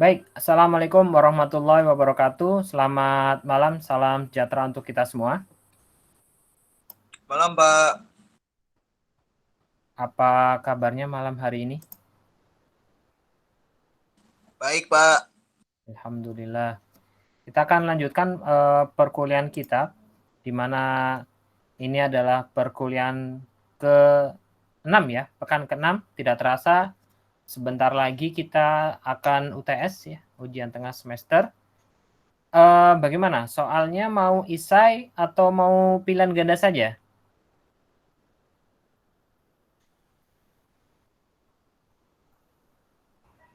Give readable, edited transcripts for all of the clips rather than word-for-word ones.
Baik, Assalamualaikum warahmatullahi wabarakatuh. Selamat malam, salam sejahtera untuk kita semua. Malam, Pak. Apa kabarnya malam hari ini? Baik, Pak. Alhamdulillah. Kita akan lanjutkan perkuliahan kita, di mana ini adalah perkuliahan ke-6 ya, pekan ke-6. Tidak terasa, sebentar lagi kita akan UTS ya, ujian tengah semester. Bagaimana? Soalnya mau isai atau mau pilihan ganda saja?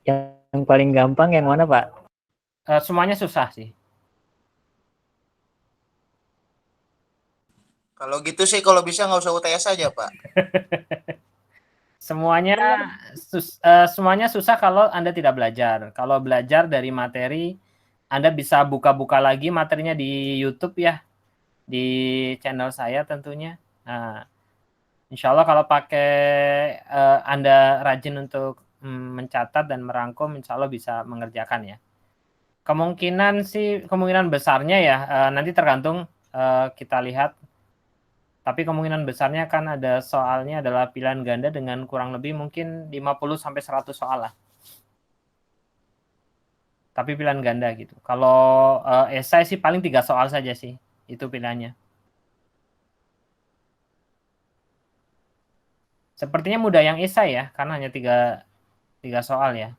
Yang paling gampang yang mana, Pak? Semuanya susah sih. Kalau gitu sih, kalau bisa nggak usah UTS aja, Pak. Semuanya susah kalau Anda tidak belajar. Kalau belajar dari materi, Anda bisa buka-buka lagi materinya di YouTube ya, di channel saya tentunya. Nah, insya Allah kalau pakai Anda rajin untuk mencatat dan merangkum, insya Allah bisa mengerjakan ya. Kemungkinan besarnya ya, nanti tergantung kita lihat. Tapi kemungkinan besarnya kan ada soalnya adalah pilihan ganda dengan kurang lebih mungkin 50 sampai 100 soal lah. Tapi pilihan ganda gitu. Kalau esai sih paling 3 soal saja sih. Itu pilihannya. Sepertinya mudah yang esai ya, karena hanya 3 soal ya.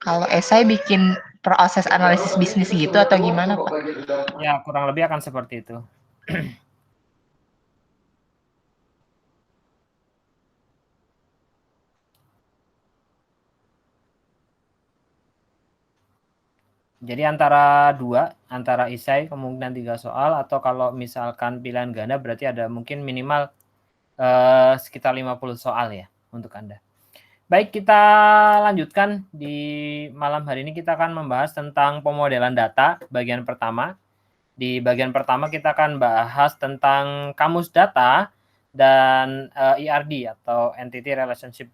Kalau esai bikin proses analisis bisnis gitu atau gimana, Pak? Ya, kurang lebih akan seperti itu. Jadi antara esai kemungkinan 3 soal, atau kalau misalkan pilihan ganda berarti ada mungkin minimal sekitar 50 soal ya untuk Anda. Baik, kita lanjutkan. Di malam hari ini kita akan membahas tentang pemodelan data bagian pertama. Di bagian pertama kita akan bahas tentang kamus data dan ERD atau Entity Relationship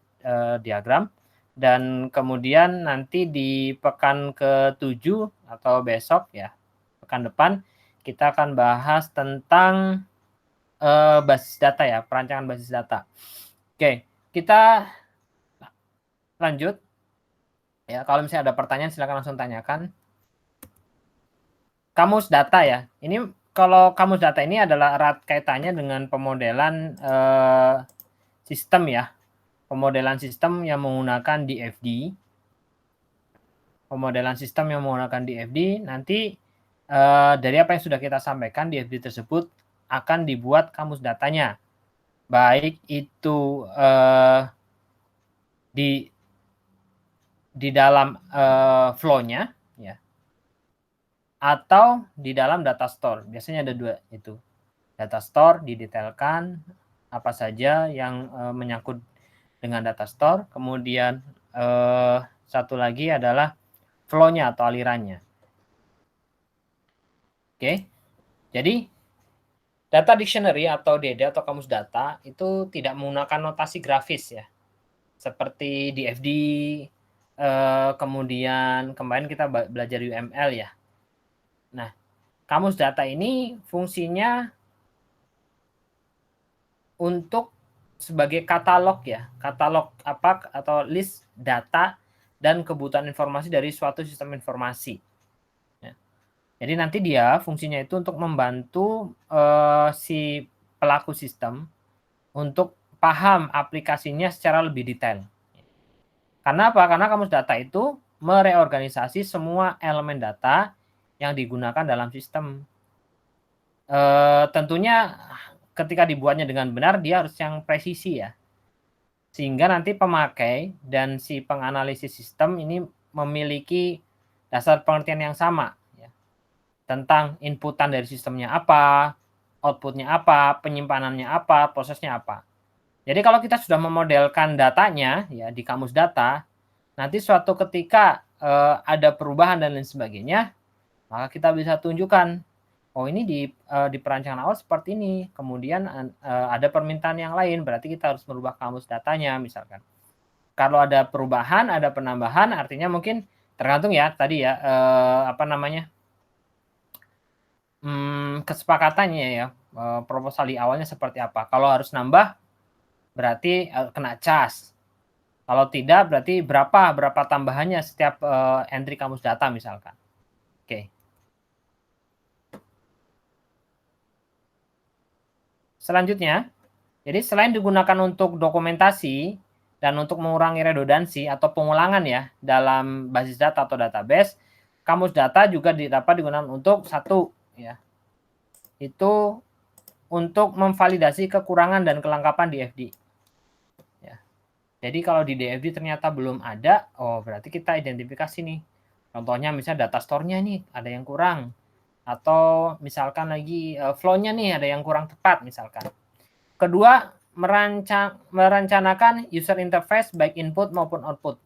Diagram. Dan kemudian nanti di pekan ke-7 atau besok ya, pekan depan, kita akan bahas tentang basis data ya, perancangan basis data. Oke, kita lanjut. Ya, kalau misalnya ada pertanyaan silakan langsung tanyakan. Kamus data ya. Ini kalau kamus data ini adalah erat kaitannya dengan pemodelan sistem ya. Pemodelan sistem yang menggunakan DFD. Pemodelan sistem yang menggunakan DFD nanti dari apa yang sudah kita sampaikan, DFD tersebut akan dibuat kamus datanya. Baik itu di dalam flow-nya ya, atau di dalam data store. Biasanya ada 2 itu. Data store didetailkan apa saja yang menyangkut dengan data store. Kemudian satu lagi adalah flow-nya atau alirannya. Oke. Jadi data dictionary atau DD atau kamus data itu tidak menggunakan notasi grafis ya. Seperti DFD, kemudian kemarin kita belajar UML ya. Nah, kamus data ini fungsinya untuk sebagai katalog ya, katalog apa atau list data dan kebutuhan informasi dari suatu sistem informasi. Ya. Jadi nanti dia fungsinya itu untuk membantu si pelaku sistem untuk paham aplikasinya secara lebih detail. Karena apa? Karena kamus data itu mereorganisasi semua elemen data yang digunakan dalam sistem. Tentunya ketika dibuatnya dengan benar, dia harus yang presisi ya. Sehingga nanti pemakai dan si penganalisis sistem ini memiliki dasar pengertian yang sama ya, tentang inputan dari sistemnya apa, outputnya apa, penyimpanannya apa, prosesnya apa. Jadi kalau kita sudah memodelkan datanya ya di kamus data, nanti suatu ketika ada perubahan dan lain sebagainya, maka kita bisa tunjukkan, oh ini di perancangan awal seperti ini, kemudian ada permintaan yang lain, berarti kita harus merubah kamus datanya misalkan. Kalau ada perubahan, ada penambahan, artinya mungkin tergantung ya tadi ya, kesepakatannya ya, proposal di awalnya seperti apa. Kalau harus nambah, berarti kena cas. Kalau tidak, berarti berapa tambahannya setiap entry kamus data misalkan. Oke. Selanjutnya, jadi selain digunakan untuk dokumentasi dan untuk mengurangi redundansi atau pengulangan ya dalam basis data atau database, kamus data juga dapat digunakan untuk satu ya, itu untuk memvalidasi kekurangan dan kelengkapan DFD. Ya. Jadi kalau di DFD ternyata belum ada, oh berarti kita identifikasi nih. Contohnya misalnya data store-nya nih ada yang kurang. Atau misalkan lagi flow-nya nih ada yang kurang tepat misalkan. Kedua, merencanakan user interface baik input maupun output.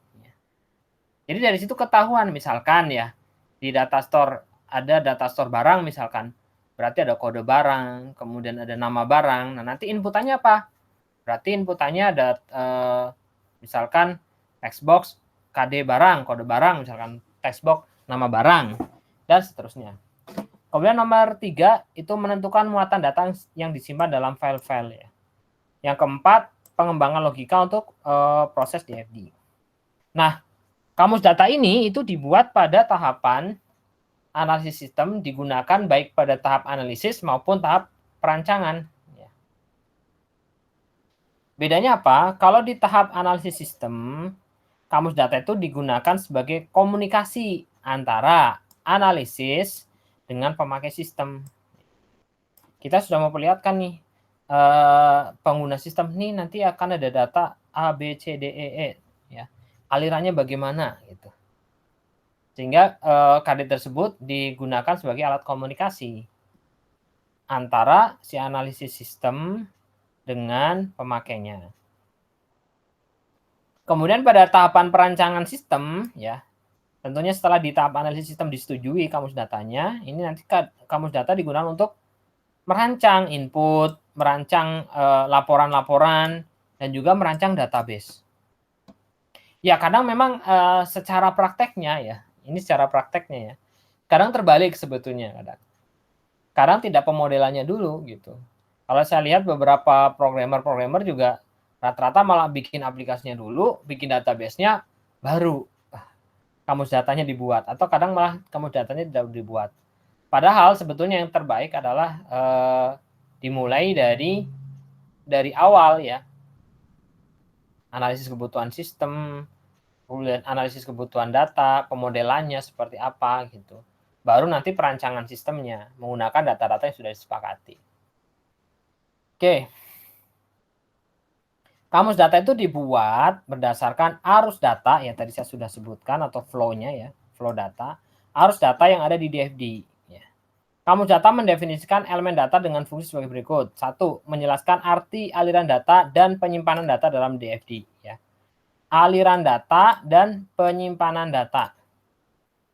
Jadi dari situ ketahuan misalkan ya di data store ada data store barang misalkan. Berarti ada kode barang, kemudian ada nama barang. Nah, nanti inputannya apa? Berarti inputannya ada misalkan textbox KD barang, kode barang misalkan textbox nama barang dan seterusnya. Kemudian nomor 3 itu menentukan muatan data yang disimpan dalam file-file ya. Yang keempat, pengembangan logika untuk proses DFD. Nah, kamus data ini itu dibuat pada tahapan analisis sistem digunakan baik pada tahap analisis maupun tahap perancangan. Ya. Bedanya apa? Kalau di tahap analisis sistem, kamus data itu digunakan sebagai komunikasi antara analisis dengan pemakai sistem. Kita sudah memperlihatkan nih, pengguna sistem ini nanti akan ada data A, B, C, D, E, ya. Alirannya bagaimana gitu. Sehingga KD tersebut digunakan sebagai alat komunikasi antara si analisis sistem dengan pemakainya. Kemudian pada tahapan perancangan sistem ya, tentunya setelah di tahap analisis sistem disetujui kamus datanya, ini nanti kamus data digunakan untuk merancang input, merancang laporan-laporan, dan juga merancang database. Ya, kadang memang secara prakteknya ya, ini secara prakteknya ya, kadang terbalik sebetulnya kadang. Kadang tidak pemodelannya dulu gitu. Kalau saya lihat beberapa programmer juga rata-rata malah bikin aplikasinya dulu, bikin database-nya baru kamus datanya dibuat, atau kadang malah kamus datanya tidak dibuat. Padahal sebetulnya yang terbaik adalah dimulai dari awal ya, analisis kebutuhan sistem, kemudian analisis kebutuhan data, pemodelannya seperti apa gitu. Baru nanti perancangan sistemnya menggunakan data-data yang sudah disepakati. Oke. Kamus data itu dibuat berdasarkan arus data yang tadi saya sudah sebutkan atau flow-nya ya, flow data, arus data yang ada di DFD. Ya. Kamus data mendefinisikan elemen data dengan fungsi sebagai berikut. 1. Menjelaskan arti aliran data dan penyimpanan data dalam DFD. Ya. Aliran data dan penyimpanan data.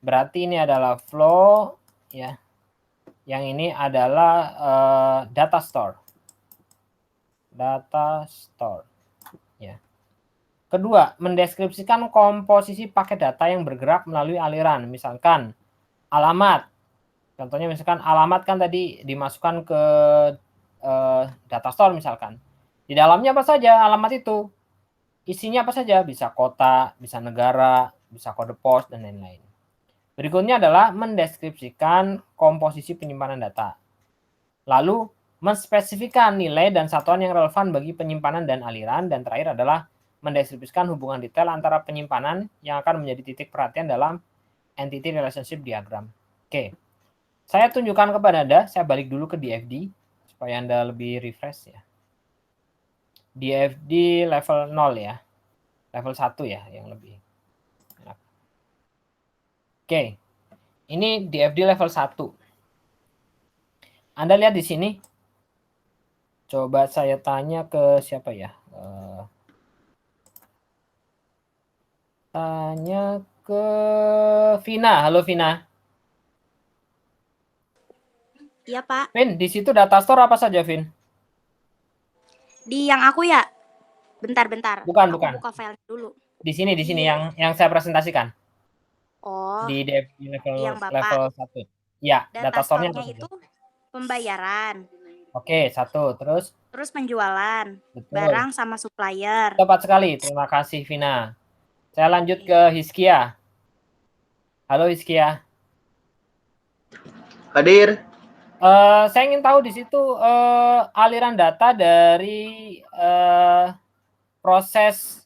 Berarti ini adalah flow, ya. Yang ini adalah data store. Data store. Ya. Kedua, mendeskripsikan komposisi paket data yang bergerak melalui aliran. Misalkan alamat. Contohnya misalkan alamat kan tadi dimasukkan ke data store misalkan. Di dalamnya apa saja alamat itu? Isinya apa saja? Bisa kota, bisa negara, bisa kode pos, dan lain-lain. Berikutnya adalah mendeskripsikan komposisi penyimpanan data. Lalu menspesifikkan nilai dan satuan yang relevan bagi penyimpanan dan aliran. Dan terakhir adalah mendeskripsikan hubungan detail antara penyimpanan yang akan menjadi titik perhatian dalam entity relationship diagram. Oke, saya tunjukkan kepada Anda, saya balik dulu ke DFD supaya Anda lebih refresh ya. DFD level 0 ya, level 1 ya yang lebih. Oke, ini DFD level 1. Anda lihat di sini. Coba saya tanya ke siapa ya? Tanya ke Vina. Halo Vina. Iya Pak. Vin, di situ data store apa saja Vin? Di yang aku ya? Bentar. Bukan. Aku buka file dulu. Di sini yang saya presentasikan Oh, di level yang Bapak. level 1. Ya, data Data store-nya apa store-nya saja? itu pembayaran, Oke, 1. Terus terus penjualan, betul. barang sama supplier. Tepat sekali. Terima kasih Vina. Saya lanjut ke Hiskia. Halo Hiskia. Hadir. Saya ingin tahu di situ aliran data dari proses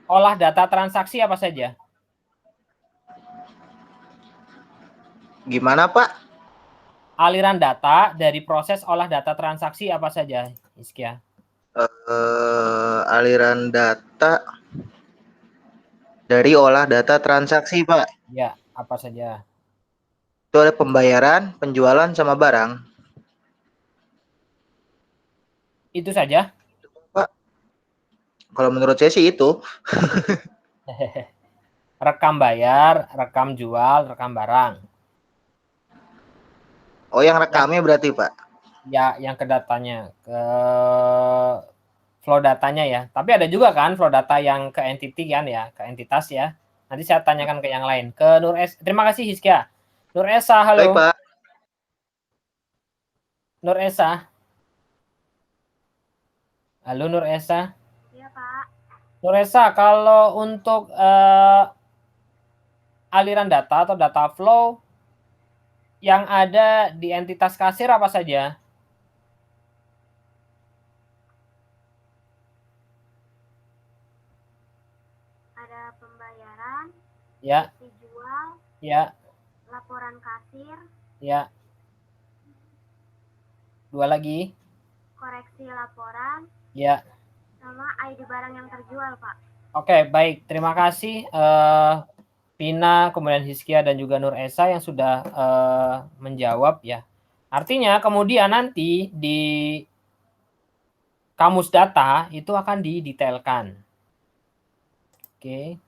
olah data transaksi apa saja? Gimana Pak? Aliran data dari proses olah data transaksi apa saja, Hiskia? Aliran data dari olah data transaksi Pak. Ya, apa saja? Itu ada pembayaran, penjualan, sama barang. Itu saja? Pak, kalau menurut saya sih itu. Rekam bayar, rekam jual, rekam barang. Oh, yang rekamnya berarti Pak? Ya, yang ke datanya, ke flow datanya ya. Tapi ada juga kan flow data yang ke entity kan ya, ke entitas ya. Nanti saya tanyakan ke yang lain. Ke Nur S. Terima kasih Hiskia. Nur Esa, Baik halo. Pak. Nur Esa. Halo Nur Esa. Iya, Pak. Nur Esa, kalau untuk aliran data atau data flow yang ada di entitas kasir apa saja? Ada pembayaran, Ya, dijual, ya, laporan kasir, ya. Dua lagi. koreksi laporan, Ya. sama ID barang yang terjual, Pak. Oke, baik. Terima kasih Pina, kemudian Hiskia dan juga Nur Esa yang sudah menjawab ya. Artinya kemudian nanti di kamus data itu akan didetailkan. Oke.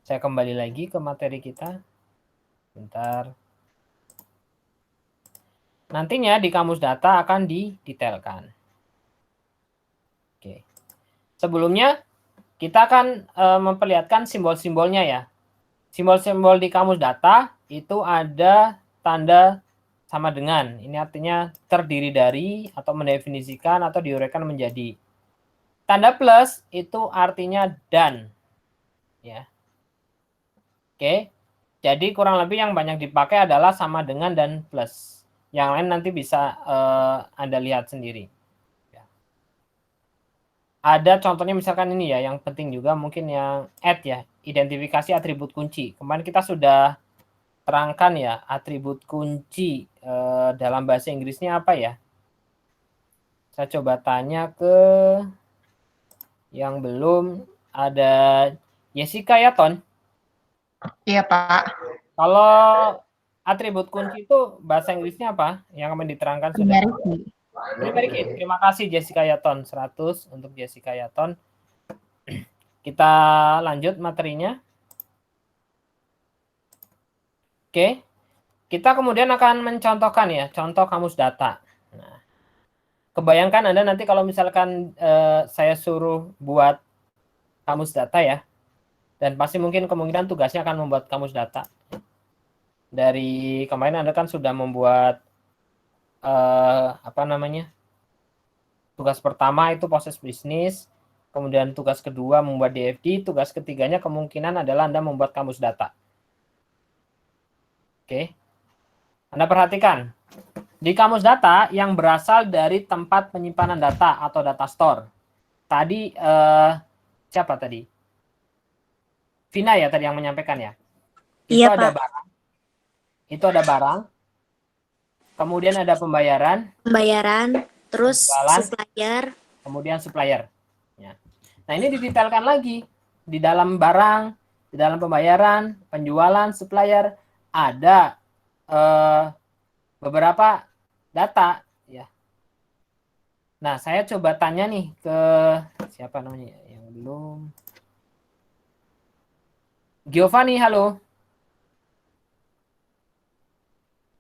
Saya kembali lagi ke materi kita. Bentar. Nantinya di kamus data akan didetailkan. Oke. Sebelumnya kita akan memperlihatkan simbol-simbolnya ya. Simbol-simbol di kamus data itu ada tanda sama dengan. Ini artinya terdiri dari atau mendefinisikan atau diuraikan menjadi. Tanda plus itu artinya dan. Ya. Oke. Jadi kurang lebih yang banyak dipakai adalah sama dengan dan plus. Yang lain nanti bisa Anda lihat sendiri. Ya. Ada contohnya misalkan ini ya, yang penting juga mungkin yang add ya, identifikasi atribut kunci. Kemarin kita sudah terangkan ya, atribut kunci dalam bahasa Inggrisnya apa ya? Saya coba tanya ke yang belum. Ada Jessica ya, Ton? Iya, Pak. Kalau atribut kunci itu bahasa Inggrisnya apa? Yang kemarin diterangkan sudah. Primary key. Terima kasih Jessica Yaton. 100 untuk Jessica Yaton. Kita lanjut materinya. Oke. Kita kemudian akan mencontohkan ya, contoh kamus data. Nah, kebayangkan Anda nanti kalau misalkan saya suruh buat kamus data ya, dan pasti mungkin kemungkinan tugasnya akan membuat kamus data. Dari kemarin Anda kan sudah membuat tugas pertama itu proses bisnis, kemudian tugas kedua membuat DFD, tugas ketiganya kemungkinan adalah Anda membuat kamus data. Oke. Anda perhatikan, di kamus data yang berasal dari tempat penyimpanan data atau data store. Tadi siapa tadi? Vina ya tadi yang menyampaikan ya. Itu Iya, ada Pak. barang. Itu ada barang. Kemudian ada pembayaran. Pembayaran, terus Penjualan. supplier. Kemudian supplier. Ya. Nah ini didetailkan lagi. Di dalam barang, di dalam pembayaran, penjualan, supplier, ada beberapa data ya. Nah, saya coba tanya nih ke siapa namanya yang belum. Giovanni, halo.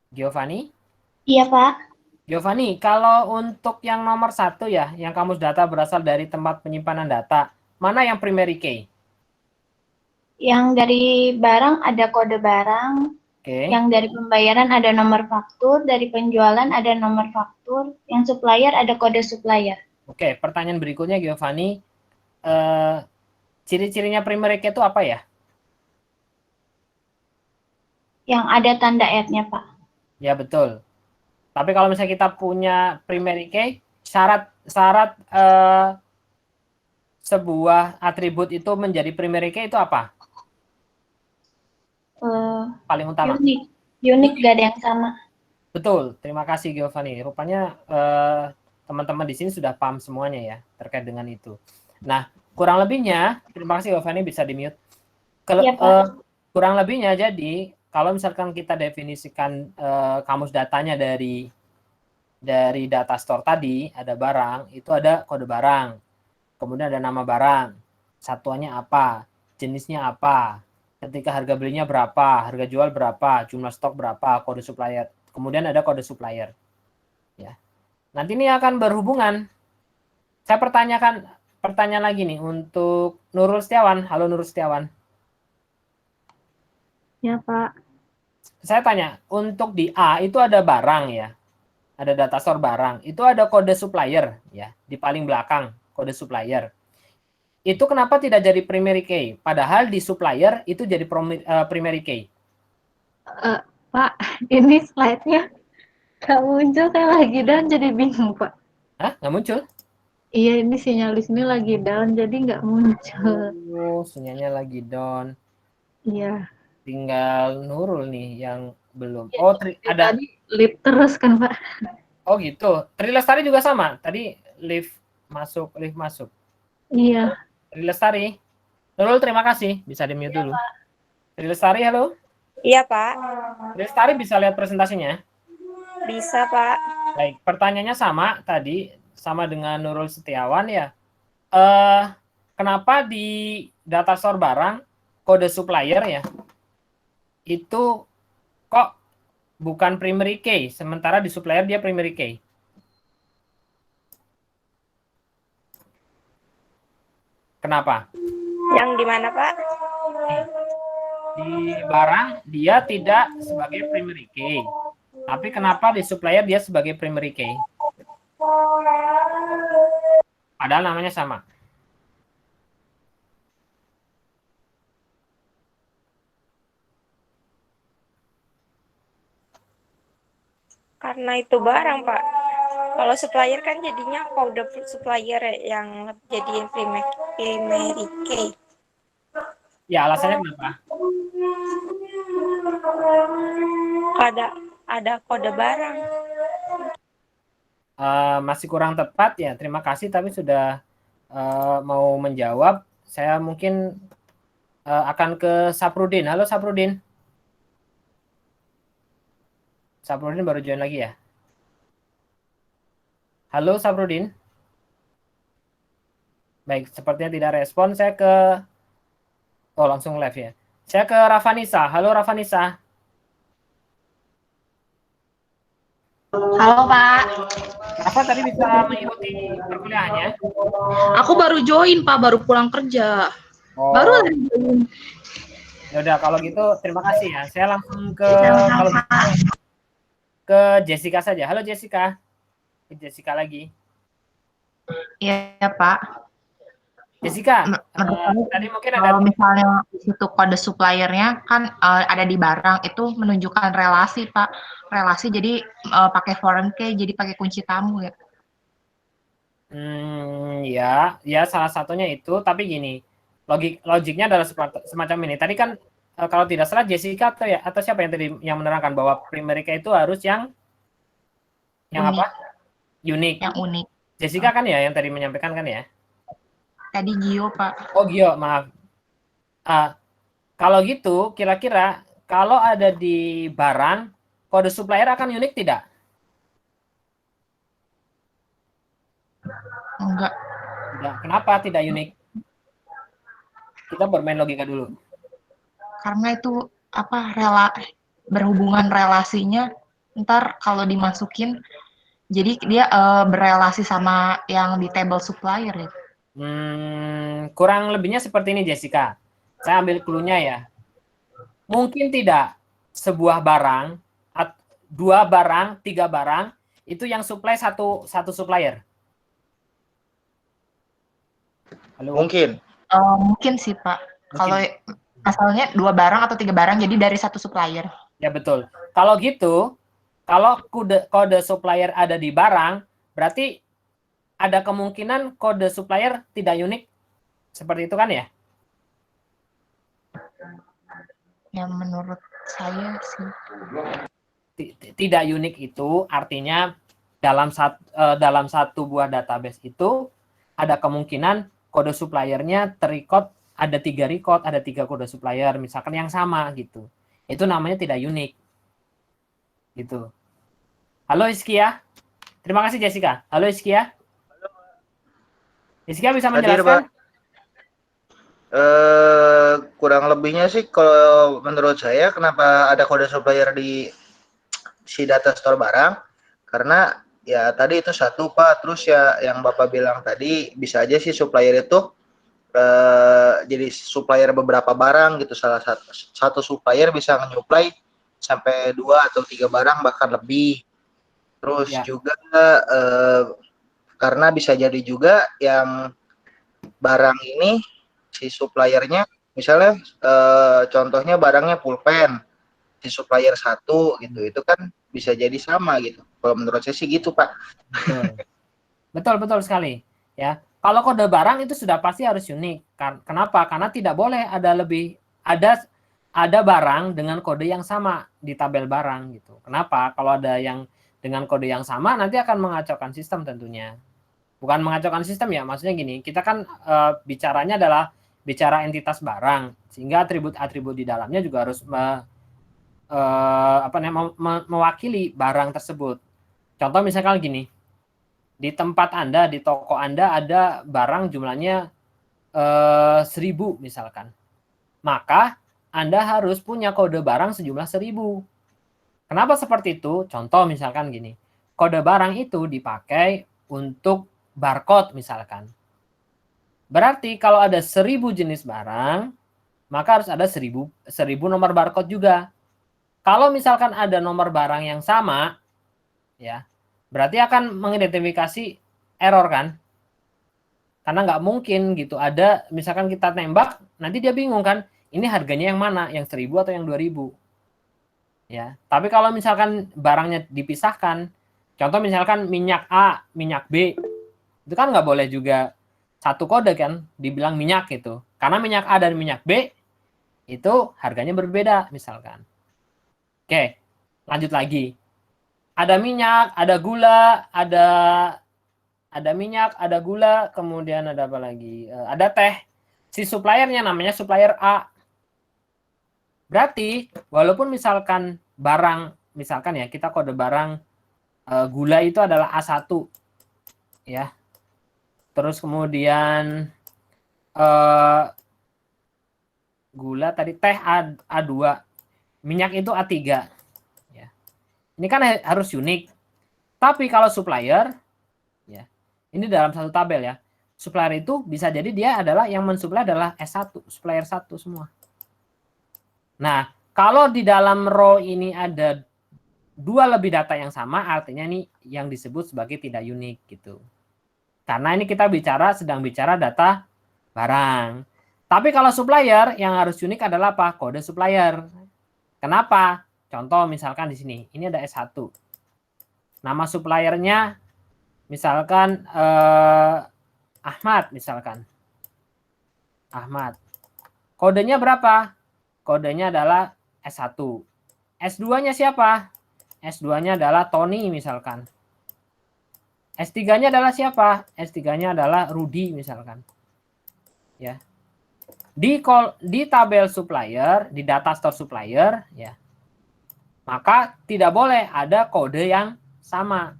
Giovanni? Iya, Pak. Giovanni, kalau untuk yang nomor 1 ya, yang kamus data berasal dari tempat penyimpanan data, mana yang primary key? Yang dari barang ada kode barang, Oke. yang dari pembayaran ada nomor faktur, dari penjualan ada nomor faktur, yang supplier ada kode supplier. Oke, pertanyaan berikutnya Giovanni, ciri-cirinya primary key itu apa ya? Yang ada tanda @-nya, Pak. Ya betul. Tapi kalau misalnya kita punya primary key, syarat sebuah atribut itu menjadi primary key itu apa? Paling utama. Unik, gak ada yang sama. Betul, terima kasih Giovanni. Rupanya teman-teman di sini sudah paham semuanya ya terkait dengan itu. Nah, kurang lebihnya, terima kasih Giovanni, bisa di-mute. Iya, Pak. Kurang lebihnya jadi kalau misalkan kita definisikan kamus datanya dari data store tadi, ada barang, itu ada kode barang. Kemudian ada nama barang, satuannya apa, jenisnya apa, ketika harga belinya berapa, harga jual berapa, jumlah stok berapa, kode supplier. Kemudian ada kode supplier. Ya. Nanti ini akan berhubungan. Saya pertanyaan lagi nih untuk Nurul Setiawan. Halo Nurul Setiawan. Ya, Pak. Saya tanya, untuk di A itu ada barang ya. Ada data store barang. Itu ada kode supplier ya, di paling belakang kode supplier. Itu kenapa tidak jadi primary key? Padahal di supplier itu jadi primary key. Pak, ini slide-nya nggak muncul, saya lagi down jadi bingung, Pak. Hah? Nggak muncul? Iya, ini sinyal di sini lagi down, jadi nggak muncul. Oh, sinyalnya lagi down. Iya. Tinggal Nurul nih yang belum. Ya, Oh, ada. Tadi lift terus kan, Pak? Oh gitu. Tri Lestari juga sama. Tadi lift masuk. Iya. Tri Lestari. Nurul, terima kasih. Bisa di-mute dulu. Tri Lestari, halo. Iya, Pak. Tri Lestari bisa lihat presentasinya? Bisa, Pak. Baik, pertanyaannya sama tadi, sama dengan Nurul Setiawan ya. Kenapa di data store barang kode supplier ya itu kok bukan primary key, sementara di supplier dia primary key? Kenapa? Yang di mana, Pak? Di barang dia tidak sebagai primary key. Tapi kenapa di supplier dia sebagai primary key? Padahal namanya sama. Karena itu barang, Pak. Kalau supplier kan jadinya kode supplier yang jadiin primary key. Ya, alasannya kenapa? Ada kode barang. Masih kurang tepat ya. Terima kasih, tapi sudah mau menjawab. Saya mungkin akan ke Saprudin. Halo Saprudin. Saprudin baru join lagi ya. Halo Saprudin. Baik, sepertinya tidak respon. Saya ke langsung live ya. Saya ke Rafanisa. Halo Rafanisa. Halo, Pak. Rafa tadi bisa mengikuti perkuliahannya? Aku baru join, Pak, baru pulang kerja. Oh. Baru join. Ya udah, kalau gitu terima kasih ya. Saya langsung ke Jessica saja. Halo Jessica. Jessica lagi. Iya, Pak. Jessica, tadi mungkin ada. Kalau misalnya di situ kode suppliernya kan ada di barang, itu menunjukkan relasi, Pak. Relasi jadi pakai foreign key, jadi pakai kunci tamu ya. Ya salah satunya itu. Tapi gini, logiknya adalah semacam ini. Tadi kan kalau tidak salah Jessica atau siapa yang tadi yang menerangkan bahwa primary key itu harus yang Unik. apa? Unik. Yang unik. Jessica kan ya yang tadi menyampaikan kan ya? Tadi Gio, Pak. Oh Gio, maaf. Kalau gitu, kira-kira kalau ada di barang, kode supplier akan unik tidak? Enggak. Tidak. Kenapa tidak unik? Kita bermain logika dulu. Karena itu berhubungan relasinya, ntar kalau dimasukin, jadi dia berelasi sama yang di table supplier ya. Kurang lebihnya seperti ini, Jessica. Saya ambil clue-nya ya. Mungkin tidak sebuah barang, 2 barang, 3 barang, itu yang supply satu supplier. Halo? Mungkin. Mungkin sih Pak. Kalau asalnya 2 barang atau 3 barang, jadi dari satu supplier. Ya betul. Kalau gitu, kalau kode supplier ada di barang, berarti ada kemungkinan kode supplier tidak unik. Seperti itu kan ya? Ya menurut saya sih. Tidak unik itu artinya dalam satu buah database itu ada kemungkinan kode suppliernya terrecord ada 3 record, ada 3 kode supplier misalkan yang sama gitu. Itu namanya tidak unik. Gitu. Halo Iskia. Terima kasih Jessica. Halo Iskia. Jessica bisa menjelaskan? Kurang lebihnya sih kalau menurut saya kenapa ada kode supplier di si data store barang, karena ya tadi itu satu Pak, terus ya yang Bapak bilang tadi bisa aja sih supplier itu jadi supplier beberapa barang gitu, salah satu supplier bisa menyuplai sampai 2 atau 3 barang bahkan lebih. Terus Ya. juga karena bisa jadi juga yang barang ini si suppliernya misalnya contohnya barangnya pulpen, si supplier 1 gitu, itu kan bisa jadi sama gitu. Kalau menurut saya sih gitu Pak. Betul sekali ya. Kalau kode barang itu sudah pasti harus unik. Kenapa? Karena tidak boleh ada barang dengan kode yang sama di tabel barang gitu. Kenapa? Kalau ada yang dengan kode yang sama nanti akan mengacaukan sistem tentunya. Bukan mengacaukan sistem ya, maksudnya gini, kita kan bicaranya adalah bicara entitas barang, sehingga atribut-atribut di dalamnya juga harus mewakili barang tersebut. Contoh misalkan gini, di tempat Anda, di toko Anda ada barang jumlahnya 1000 misalkan. Maka Anda harus punya kode barang sejumlah 1000. Kenapa seperti itu? Contoh misalkan gini, kode barang itu dipakai untuk barcode misalkan. Berarti kalau ada 1000 jenis barang, maka harus ada 1000 nomor barcode juga. Kalau misalkan ada nomor barang yang sama, ya, berarti akan mengidentifikasi error kan? Karena nggak mungkin gitu ada, misalkan kita tembak, nanti dia bingung kan, ini harganya yang mana, yang 1000 atau yang 2000. Ya, tapi kalau misalkan barangnya dipisahkan, contoh misalkan minyak A, minyak B, itu kan nggak boleh juga satu kode kan, dibilang minyak gitu. Karena minyak A dan minyak B itu harganya berbeda misalkan. Oke, lanjut lagi. Ada minyak, ada gula, ada minyak, ada gula, kemudian ada apa lagi? Ada teh. Si suppliernya namanya supplier A. Berarti walaupun misalkan barang, misalkan ya kita kode barang gula itu adalah A1, ya. Terus kemudian gula tadi teh A2, minyak itu A3. Ya. Ini kan harus unik. Tapi kalau supplier, ya, ini dalam satu tabel ya. Supplier itu bisa jadi dia adalah yang mensuplai adalah S1, supplier 1 semua. Nah, kalau di dalam row ini ada 2 lebih data yang sama, artinya ini yang disebut sebagai tidak unik gitu. Karena ini kita sedang bicara data barang. Tapi kalau supplier yang harus unik adalah apa? Kode supplier. Kenapa? Contoh misalkan di sini, ini ada S1. Nama suppliernya misalkan Ahmad misalkan. Ahmad. Kodenya berapa? Kodenya adalah S1. S2-nya siapa? S2-nya adalah Tony misalkan. S3-nya adalah siapa? S3-nya adalah Rudy misalkan. Ya. Di tabel supplier, di data store supplier, ya. Maka tidak boleh ada kode yang sama.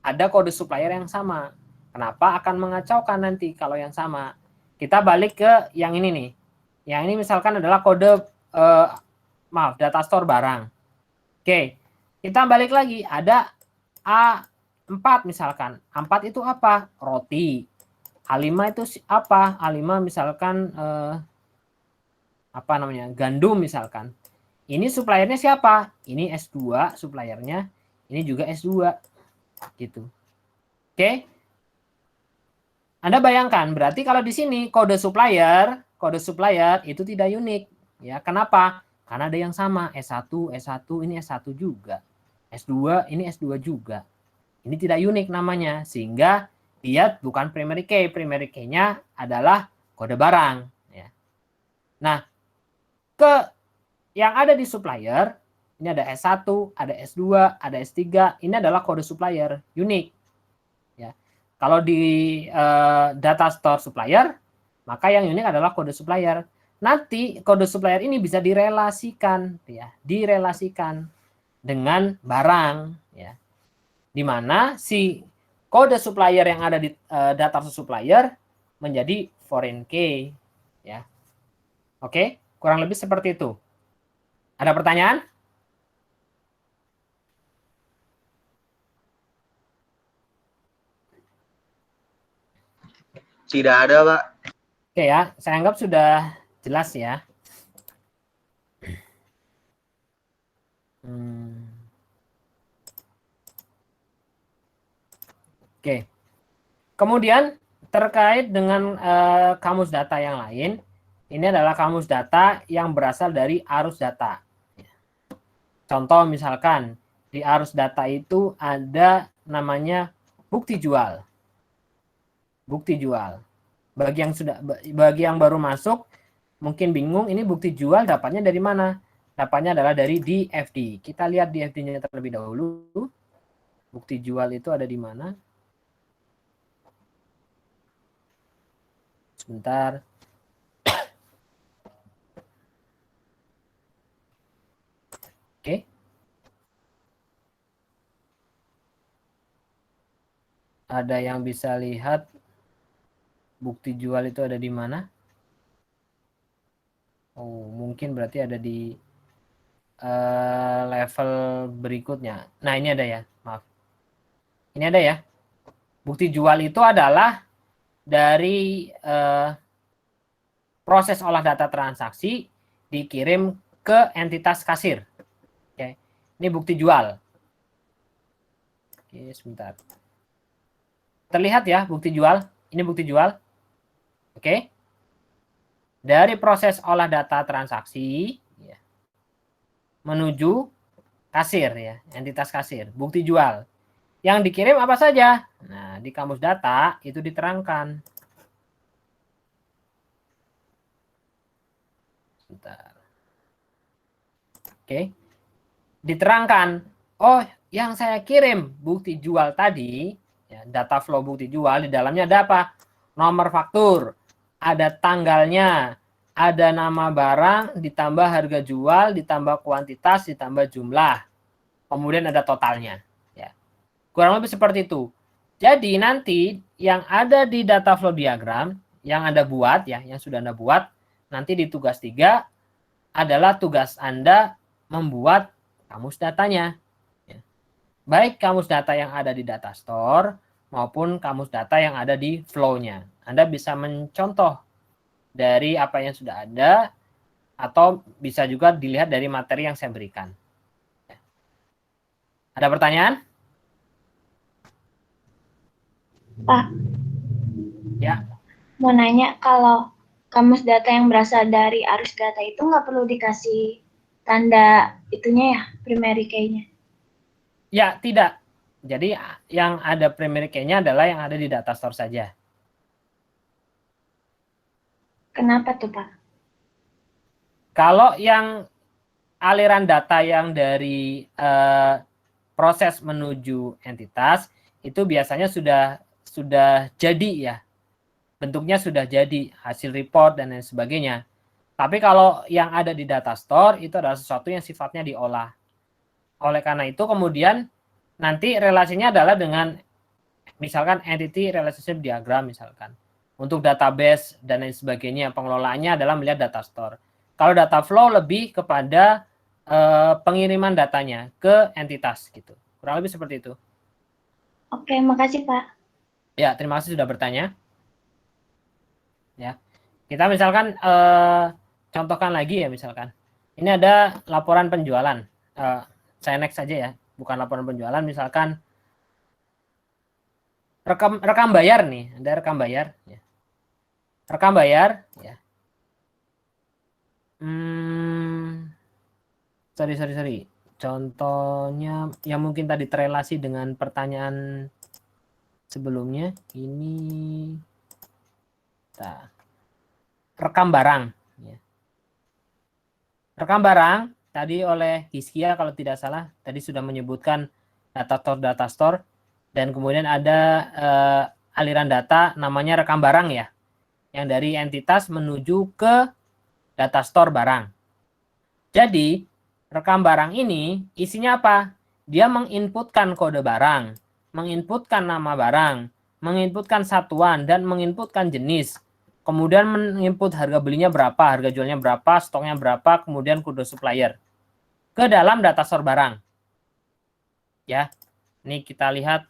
Ada kode supplier yang sama. Kenapa? Akan mengacaukan nanti kalau yang sama. Kita balik ke yang ini nih. Yang ini misalkan adalah kode data store barang. Oke. Kita balik lagi, ada A4 misalkan. A4 itu apa? Roti. A5 itu apa? A5 misalkan apa namanya? Gandum misalkan. Ini suppliernya siapa? Ini S2 suppliernya, ini juga S2 gitu. Oke? Anda bayangkan berarti kalau di sini kode supplier itu tidak unik ya. Kenapa? Karena ada yang sama, S1 ini S1 juga. S2 ini S2 juga. Ini tidak unik namanya sehingga dia bukan primary key. Primary key-nya adalah kode barang ya. Nah, yang ada di supplier ini ada S1, ada S2, ada S3, ini adalah kode supplier unik ya. Kalau di data store supplier, maka yang unik adalah kode supplier. Nanti kode supplier ini bisa direlasikan ya, direlasikan dengan barang ya. Di mana si kode supplier yang ada di data supplier menjadi foreign key ya. Oke, kurang lebih seperti itu. Ada pertanyaan? Tidak ada, Pak. Oke ya, saya anggap sudah jelas ya. Oke. Kemudian terkait dengan kamus data yang lain, ini adalah kamus data yang berasal dari arus data. Contoh misalkan di arus data itu ada namanya bukti jual. Bukti jual. Bagi yang baru masuk mungkin bingung ini bukti jual dapatnya dari mana? Dapatnya adalah dari DFD. Kita lihat DFD-nya terlebih dahulu. Bukti jual itu ada di mana? Sebentar. Oke. Ada yang bisa lihat bukti jual itu ada di mana? Oh, mungkin berarti ada di level berikutnya. Nah, ini ada ya, maaf. Ini ada ya. Bukti jual itu adalah dari proses olah data transaksi dikirim ke entitas kasir. Oke. Ini bukti jual. Oke, sebentar. Terlihat ya bukti jual? Ini bukti jual. Oke. Dari proses olah data transaksi ya, menuju kasir ya, entitas kasir, bukti jual. Yang dikirim apa saja? Nah, di kamus data itu diterangkan. Bentar. Oke. Diterangkan, oh yang saya kirim bukti jual tadi, ya, data flow bukti jual, di dalamnya ada apa? Nomor faktur, ada tanggalnya, ada nama barang, ditambah harga jual, ditambah kuantitas, ditambah jumlah. Kemudian ada totalnya. Ya. Kurang lebih seperti itu. Jadi nanti yang ada di data flow diagram, yang Anda buat, ya, yang sudah Anda buat, nanti di tugas 3 adalah tugas Anda membuat kamus datanya. Ya. Baik kamus data yang ada di data store, maupun kamus data yang ada di flow-nya. Anda bisa mencontoh dari apa yang sudah ada, atau bisa juga dilihat dari materi yang saya berikan. Ada pertanyaan? Pak, Ya. mau nanya, kalau kamus data yang berasal dari arus data itu nggak perlu dikasih tanda itunya ya, primary key-nya? Ya, tidak. Jadi yang ada primary key-nya adalah yang ada di data store saja. Kenapa tuh, Pak? Kalau yang aliran data yang dari proses menuju entitas itu biasanya sudah jadi ya. Bentuknya sudah jadi, hasil report dan lain sebagainya. Tapi kalau yang ada di data store itu adalah sesuatu yang sifatnya diolah. Oleh karena itu kemudian nanti relasinya adalah dengan misalkan entity relationship diagram misalkan. Untuk database dan lain sebagainya, pengelolaannya adalah melihat data store. Kalau data flow lebih kepada pengiriman datanya ke entitas gitu. Kurang lebih seperti itu. Oke, makasih Pak. Ya, terima kasih sudah bertanya. Ya. Kita misalkan contohkan lagi ya, misalkan. Ini ada laporan penjualan. Saya next saja ya, bukan laporan penjualan, misalkan rekam bayar nih, ada rekam bayar ya. Rekam bayar ya. Sorry. Contohnya yang mungkin tadi terelasi dengan pertanyaan sebelumnya, ini rekam barang ya. Rekam barang tadi oleh Hiskia kalau tidak salah tadi sudah menyebutkan data store dan kemudian ada aliran data namanya rekam barang ya, yang dari entitas menuju ke data store barang. Jadi rekam barang ini isinya apa? Dia menginputkan kode barang, menginputkan nama barang, menginputkan satuan dan menginputkan jenis. Kemudian menginput harga belinya berapa, harga jualnya berapa, stoknya berapa, kemudian kode supplier ke dalam data store barang. Ya, ini kita lihat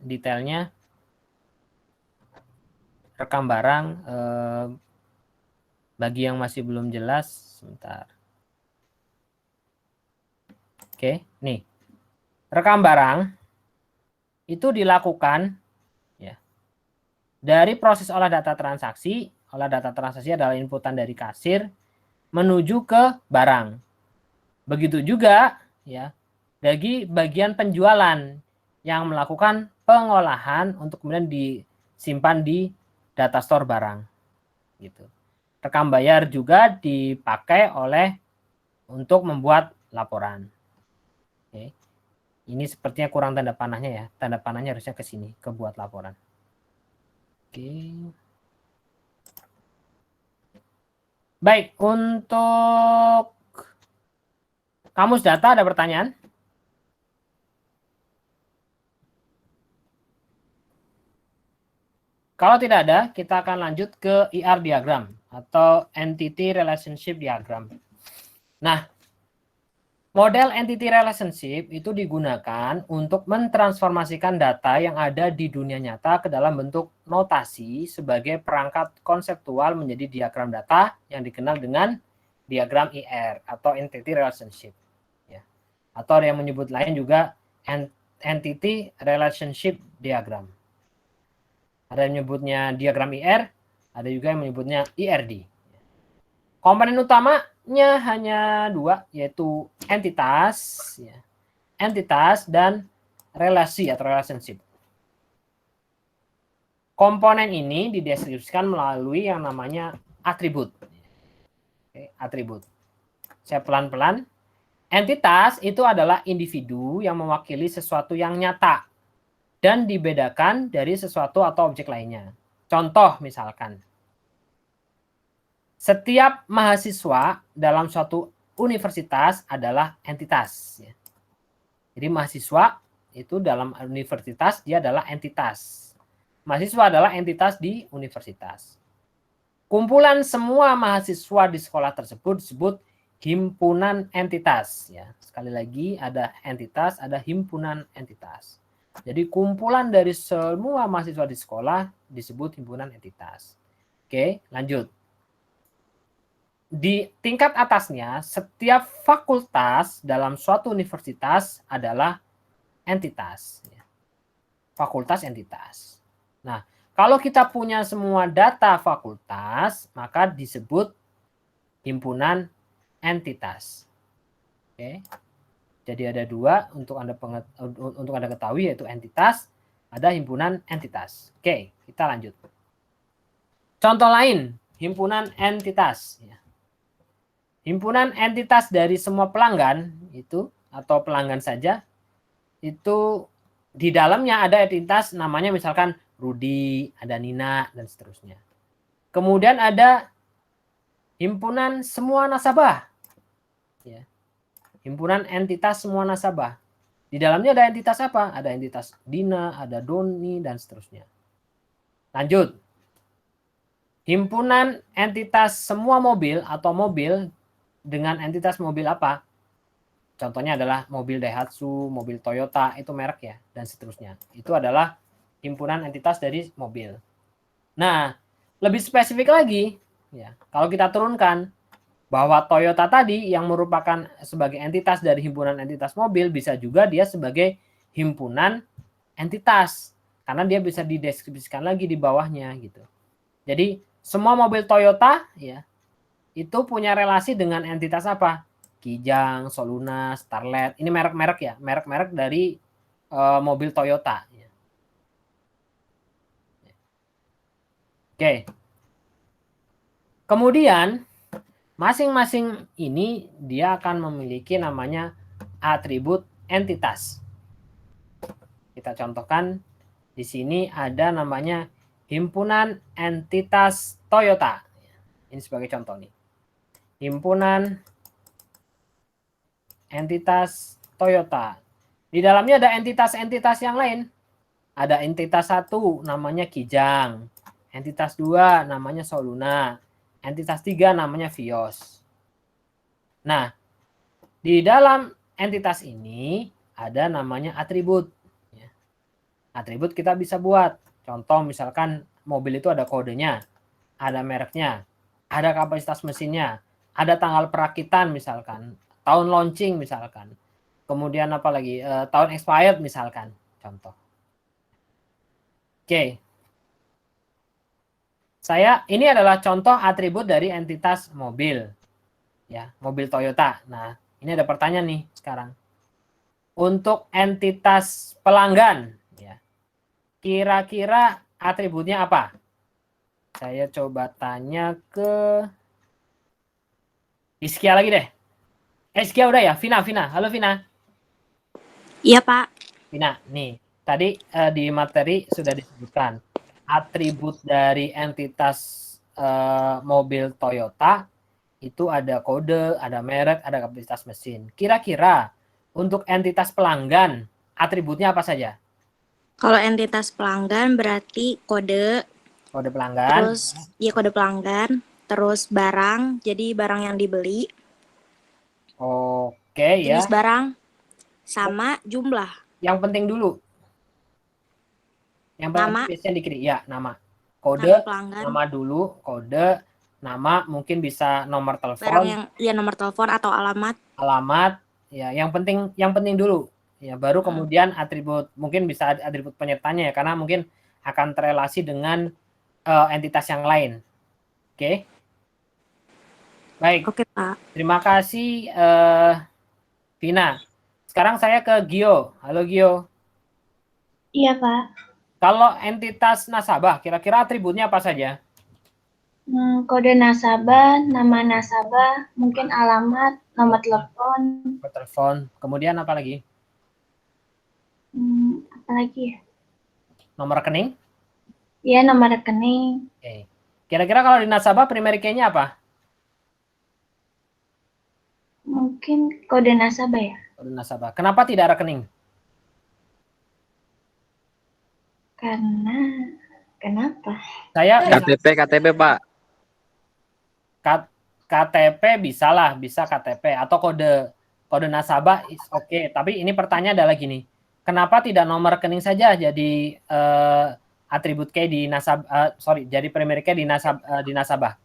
detailnya. Rekam barang, bagi yang masih belum jelas, sebentar. Oke, nih. Rekam barang itu dilakukan ya dari proses olah data transaksi. Olah data transaksi adalah inputan dari kasir menuju ke barang. Begitu juga ya bagi bagian penjualan yang melakukan pengolahan untuk kemudian disimpan di data store barang. Gitu. Rekam bayar juga dipakai untuk membuat laporan. Oke. Ini sepertinya kurang tanda panahnya ya. Tanda panahnya harusnya ke sini, ke buat laporan. Oke. Baik, untuk kamus data ada pertanyaan? Kalau tidak ada, kita akan lanjut ke ER diagram atau Entity Relationship Diagram. Nah, model entity relationship itu digunakan untuk mentransformasikan data yang ada di dunia nyata ke dalam bentuk notasi sebagai perangkat konseptual menjadi diagram data yang dikenal dengan diagram ER atau entity relationship. Ya. Atau yang menyebut lain juga entity relationship diagram. Ada yang menyebutnya diagram ER, ada juga yang menyebutnya ERD. Komponen utamanya hanya dua, yaitu entitas dan relasi atau relationship. Komponen ini dideskripsikan melalui yang namanya atribut. Atribut. Saya pelan-pelan. Entitas itu adalah individu yang mewakili sesuatu yang nyata dan dibedakan dari sesuatu atau objek lainnya. Contoh misalkan, setiap mahasiswa dalam suatu universitas adalah entitas. Jadi mahasiswa itu dalam universitas dia adalah entitas. Mahasiswa adalah entitas di universitas. Kumpulan semua mahasiswa di sekolah tersebut disebut himpunan entitas. Ya, sekali lagi ada entitas, ada himpunan entitas. Jadi kumpulan dari semua mahasiswa di sekolah disebut himpunan entitas. Oke, lanjut. Di tingkat atasnya, setiap fakultas dalam suatu universitas adalah entitas. Fakultas entitas. Nah, kalau kita punya semua data fakultas, maka disebut himpunan entitas. Oke. Jadi ada dua untuk Anda ketahui, yaitu entitas, ada himpunan entitas. Oke, kita lanjut. Contoh lain, himpunan entitas. Himpunan entitas dari semua pelanggan itu atau pelanggan saja itu di dalamnya ada entitas namanya misalkan Rudi, ada Nina dan seterusnya. Kemudian ada himpunan semua nasabah. Ya. Himpunan entitas semua nasabah. Di dalamnya ada entitas apa? Ada entitas Dina, ada Doni dan seterusnya. Lanjut. Himpunan entitas semua mobil atau mobil dengan entitas mobil apa? Contohnya adalah mobil Daihatsu, mobil Toyota, itu merek ya, dan seterusnya. Itu adalah himpunan entitas dari mobil. Nah, lebih spesifik lagi, ya, kalau kita turunkan bahwa Toyota tadi yang merupakan sebagai entitas dari himpunan entitas mobil bisa juga dia sebagai himpunan entitas karena dia bisa dideskripsikan lagi di bawahnya gitu. Jadi semua mobil Toyota ya itu punya relasi dengan entitas apa? Kijang, Soluna, Starlet. Ini merek-merek ya, merek-merek dari mobil Toyota. Oke. Kemudian masing-masing ini dia akan memiliki namanya atribut entitas. Kita contohkan di sini ada namanya himpunan entitas Toyota. Ini sebagai contoh nih. Himpunan entitas Toyota. Di dalamnya ada entitas-entitas yang lain. Ada entitas 1 namanya Kijang. Entitas 2 namanya Soluna. Entitas 3 namanya Vios. Nah, di dalam entitas ini ada namanya atribut. Atribut kita bisa buat. Contoh misalkan mobil itu ada kodenya, ada mereknya, ada kapasitas mesinnya, ada tanggal perakitan misalkan, tahun launching misalkan. Kemudian apa lagi? Tahun expired misalkan, contoh. Oke. Ini adalah contoh atribut dari entitas mobil. Ya, mobil Toyota. Nah, ini ada pertanyaan nih sekarang. Untuk entitas pelanggan, ya. Kira-kira atributnya apa? Saya coba tanya ke Iskia lagi deh. Iskia udah ya? Vina. Halo Vina. Iya, Pak. Vina, nih. Tadi di materi sudah disebutkan. Atribut dari entitas mobil Toyota itu ada kode, ada merek, ada kapasitas mesin. Kira-kira untuk entitas pelanggan atributnya apa saja? Kalau entitas pelanggan berarti kode, Pelanggan. terus ya kode pelanggan, terus barang, jadi barang yang dibeli, Oke ya. jenis barang, sama jumlah. Yang penting dulu. Yang Nama. biasanya di kiri, ya nama. Kode, Nama pelanggan. nama dulu, kode, nama, mungkin bisa nomor Barang telepon, yang ya nomor telepon atau alamat. ya yang penting dulu. Ya, baru kemudian atribut, mungkin bisa atribut penyertanya ya, karena mungkin akan terrelasi dengan entitas yang lain. Oke. Baik. Oke, Pak. Terima kasih Vina. Sekarang saya ke Gio. Halo Gio. Iya, Pak. Kalau entitas nasabah, kira-kira atributnya apa saja? Kode nasabah, nama nasabah, mungkin alamat, nomor telepon. Kemudian apa lagi? Apa lagi ya? Nomor rekening? Iya, nomor rekening. Oke. Kira-kira kalau di nasabah primary key-nya apa? Mungkin kode nasabah ya? Kode nasabah. Kenapa tidak rekening? Kenapa? Saya KTP Pak. KTP bisa KTP atau kode nasabah is oke. Tapi ini pertanyaan adalah gini, kenapa tidak nomor rekening saja jadi atribut key di nasabah, jadi primary key di nasabah?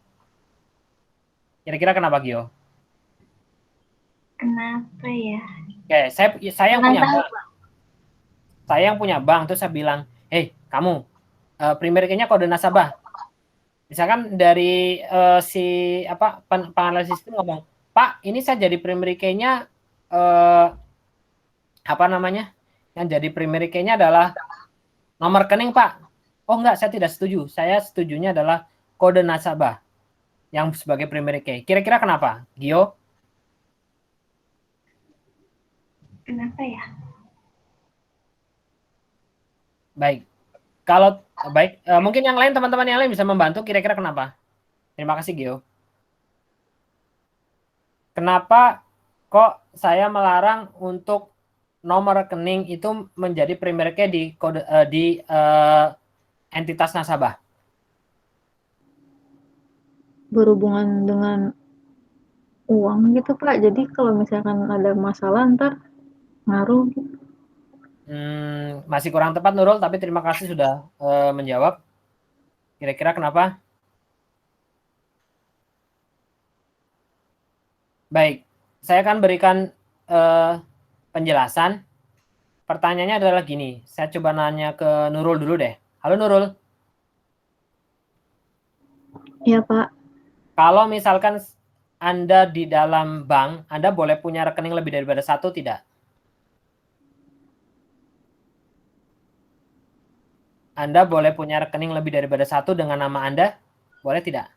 Kira-kira kenapa Gio? Kenapa ya? Oke, saya yang punya bank. Saya yang punya bank, terus saya bilang, hey kamu, primary key-nya kode nasabah. Misalkan dari penganalisis itu ngomong, Pak, ini saya jadi primary key-nya yang jadi primary key-nya adalah nomor rekening, Pak. Oh enggak, saya tidak setuju. Saya setujunya adalah kode nasabah yang sebagai primary key. Kira-kira kenapa, Gio? Kenapa ya? Baik. Mungkin yang lain, teman-teman yang lain bisa membantu, kira-kira kenapa? Terima kasih, Gio. Kenapa kok saya melarang untuk nomor rekening itu menjadi primary key di entitas nasabah? Berhubungan dengan uang gitu Pak, jadi kalau misalkan ada masalah ntar ngaruh gitu. Masih kurang tepat Nurul, tapi terima kasih sudah menjawab. Kira-kira kenapa? Baik, saya akan berikan penjelasan. Pertanyaannya adalah gini, saya coba nanya ke Nurul dulu deh. Halo Nurul, Iya, Pak. kalau misalkan Anda di dalam bank, Anda boleh punya rekening lebih daripada satu tidak? Anda boleh punya rekening lebih daripada satu dengan nama Anda? Boleh tidak?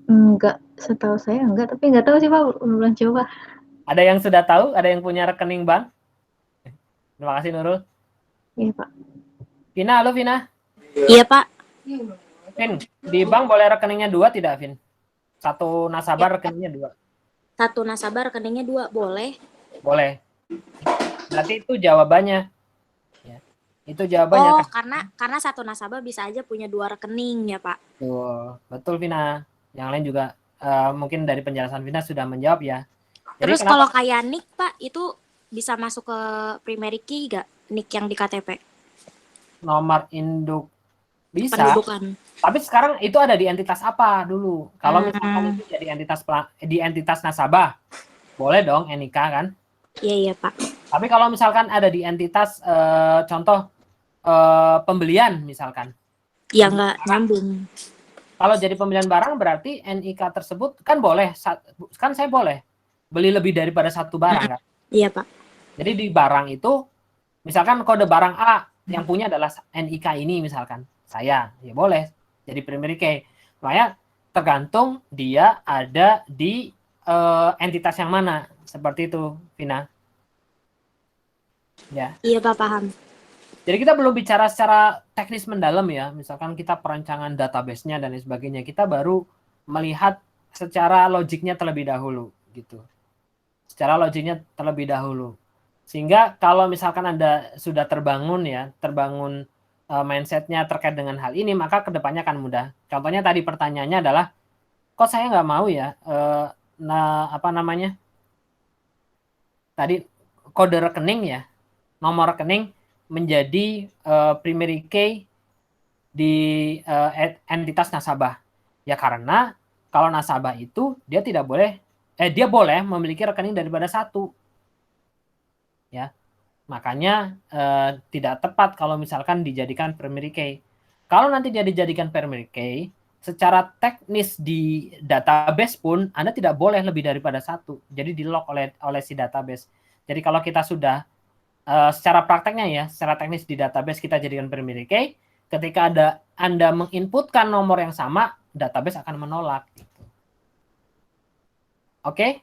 Enggak, setahu saya enggak, tapi enggak tahu sih, Pak, belum coba. Ada yang sudah tahu? Ada yang punya rekening bank? Terima kasih Nurul. Iya, Pak. Vina, halo Vina. Iya, Pak. Vin, di bank boleh rekeningnya 2 tidak, Vin? Satu nasabah rekeningnya 2. Satu nasabah rekeningnya 2, boleh. Boleh. Berarti itu jawabannya. Ya. Itu jawabannya. Oh, karena satu nasabah bisa aja punya 2 rekening ya, Pak. Betul Vina. Yang lain juga mungkin dari penjelasan Vina sudah menjawab ya. Jadi Terus kalau kayak NIK, Pak, itu bisa masuk ke primary key nggak? NIK yang di KTP? Nomor induk bisa. Pendudukan. Tapi sekarang itu ada di entitas apa dulu? Kalau misalkan itu jadi entitas nasabah, boleh dong NIK kan? Iya, Pak. Tapi kalau misalkan ada di entitas contoh pembelian misalkan. Ya nggak nyambung. Kalau jadi pembelian barang berarti NIK tersebut kan boleh, kan saya boleh beli lebih daripada satu barang kan? Iya, Pak. Jadi di barang itu misalkan kode barang A yang punya adalah NIK ini misalkan saya, ya boleh jadi primary key. Makanya tergantung dia ada di entitas yang mana, seperti itu Vina. Ya. Iya, Pak, paham. Jadi kita belum bicara secara teknis mendalam ya, misalkan kita perancangan database-nya dan lain sebagainya, kita baru melihat secara logiknya terlebih dahulu gitu. Secara logiknya terlebih dahulu. Sehingga kalau misalkan Anda sudah terbangun mindset-nya terkait dengan hal ini, maka kedepannya akan mudah. Contohnya tadi pertanyaannya adalah, kok saya nggak mau ya, tadi kode rekening ya, nomor rekening menjadi primary key di entitas nasabah. Ya karena kalau nasabah itu dia boleh memiliki rekening daripada satu. Ya. Makanya tidak tepat kalau misalkan dijadikan primary key. Kalau nanti dia dijadikan primary key, secara teknis di database pun Anda tidak boleh lebih daripada satu. Jadi di-lock oleh si database. Jadi kalau kita sudah secara prakteknya ya, secara teknis di database kita jadikan primary key, ketika Anda menginputkan nomor yang sama, database akan menolak. Gitu. Oke?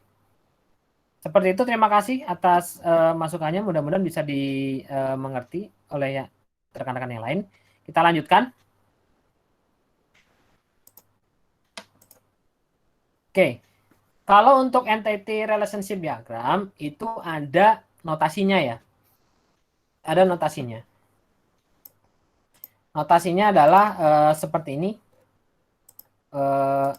Seperti itu, terima kasih atas masukannya. Mudah-mudahan bisa dimengerti oleh rekan-rekan yang lain. Kita lanjutkan. Oke. Kalau untuk entity relationship diagram, itu ada notasinya ya. Ada notasinya. Notasinya adalah seperti ini.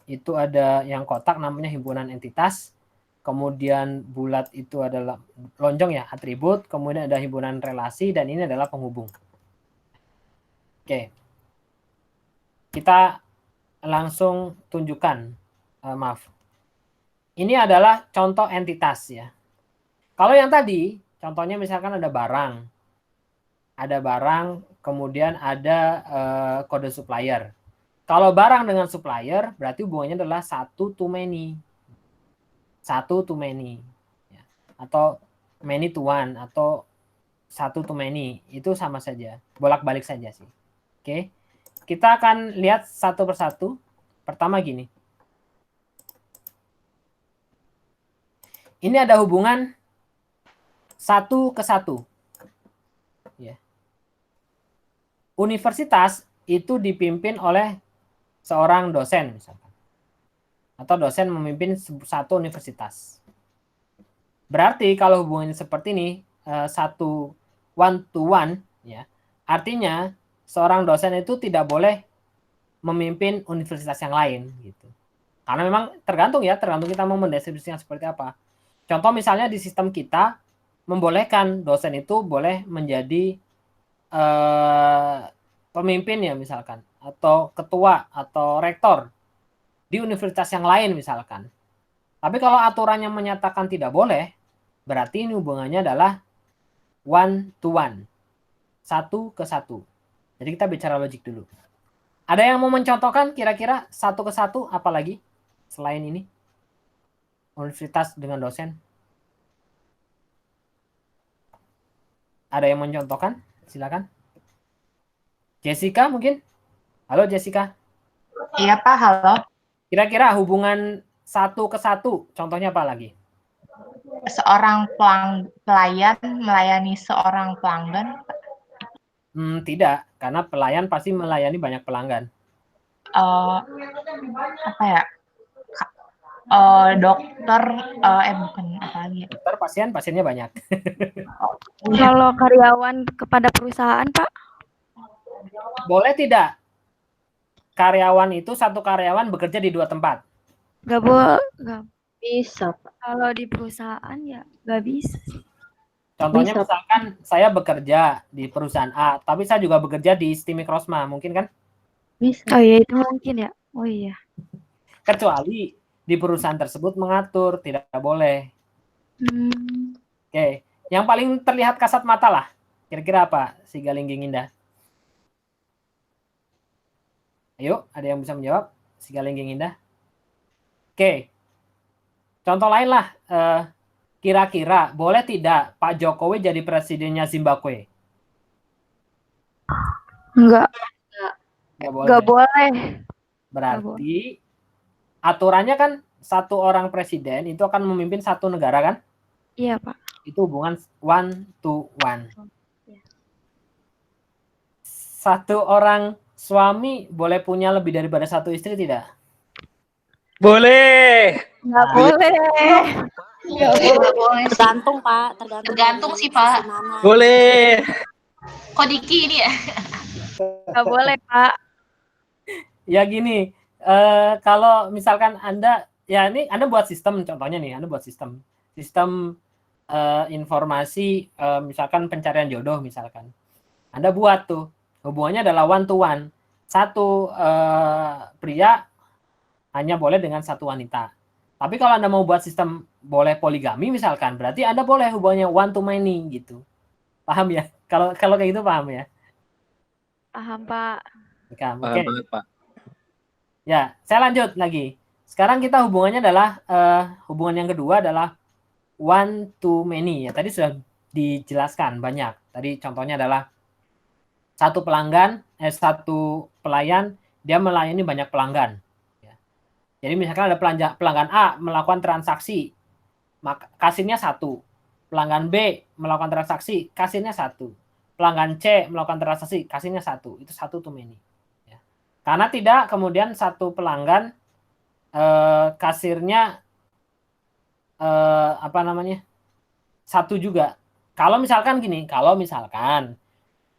Itu ada yang kotak namanya himpunan entitas. Kemudian bulat itu adalah lonjong ya, atribut, kemudian ada himpunan relasi, dan ini adalah penghubung. Oke. Kita langsung tunjukkan, maaf. Ini adalah contoh entitas ya. Kalau yang tadi, contohnya misalkan ada barang, kemudian ada kode supplier. Kalau barang dengan supplier, berarti hubungannya adalah satu to many. Satu to many, ya. Atau many to one, atau satu to many, itu sama saja, bolak-balik saja sih. Oke, kita akan lihat satu persatu. Pertama gini, ini ada hubungan 1 ke 1. Ya. Universitas itu dipimpin oleh seorang dosen misalkan. Atau dosen memimpin satu universitas. Berarti kalau hubungannya seperti ini, satu one to one, ya, artinya seorang dosen itu tidak boleh memimpin universitas yang lain, gitu. Karena memang tergantung kita mau mendeskripsikan seperti apa. Contoh misalnya di sistem kita membolehkan dosen itu boleh menjadi pemimpin ya misalkan, atau ketua atau rektor di universitas yang lain misalkan. Tapi kalau aturannya menyatakan tidak boleh, berarti ini hubungannya adalah one to one. Satu ke satu. Jadi kita bicara logik dulu. Ada yang mau mencontohkan kira-kira satu ke satu apa lagi selain ini? Universitas dengan dosen. Ada yang mencontohkan? Silakan. Jessica mungkin? Halo Jessica. Iya Pak, halo. Kira-kira hubungan satu ke satu, contohnya apa lagi? Seorang pelayan melayani seorang pelanggan. Tidak, karena pelayan pasti melayani banyak pelanggan. Apa ya? Dokter, bukan apa lagi. Dokter pasien, pasiennya banyak. Kalau karyawan kepada perusahaan, Pak? Boleh tidak karyawan itu satu karyawan bekerja di 2 tempat? Nggak boleh, nggak. Bisa, Pak. Kalau di perusahaan ya nggak bisa. Contohnya Bisa. misalkan saya bekerja di perusahaan A, tapi saya juga bekerja di Stimik Rosma, mungkin kan? Bisa. Oh iya itu mungkin ya. Oh iya. Kecuali di perusahaan tersebut mengatur, tidak boleh. Oke, yang paling terlihat kasat mata lah. Kira-kira apa si Galingging Indah? Ayo, ada yang bisa menjawab? Si Galingging Indah. Oke, contoh lain lah. Kira-kira boleh tidak Pak Jokowi jadi presidennya Zimbabwe? Nggak Nggak nggak boleh. Berarti aturannya kan satu orang presiden itu akan memimpin satu negara kan? Iya Pak. Itu hubungan one to one. Satu orang suami boleh punya lebih daripada satu istri tidak? Boleh. Nggak boleh. Nggak boleh. Tergantung Pak, Tergantung dari sih, Pak. sisi mana. Boleh. Kok Diki ini ya? Nggak boleh Pak. Ya gini, kalau misalkan Anda, ya ini Anda buat sistem, contohnya nih, Anda buat sistem informasi, misalkan pencarian jodoh misalkan. Anda buat tuh, hubungannya adalah one to one. Satu pria hanya boleh dengan satu wanita. Tapi kalau Anda mau buat sistem boleh poligami misalkan, berarti Anda boleh hubungannya one to many gitu. Paham ya? Kalau kayak gitu paham ya? Paham Pak. Paham Oke. banget, Pak. Ya, saya lanjut lagi. Sekarang kita hubungannya adalah hubungan yang kedua adalah one to many. Ya, tadi sudah dijelaskan banyak. Tadi contohnya adalah satu pelayan dia melayani banyak pelanggan. Ya. Jadi misalkan ada pelanggan A melakukan transaksi, maka kasirnya 1. Pelanggan B melakukan transaksi, kasirnya 1. Pelanggan C melakukan transaksi, kasirnya 1. Itu satu to many. Ya. Karena tidak kemudian satu pelanggan kasirnya satu juga. Kalau misalkan gini,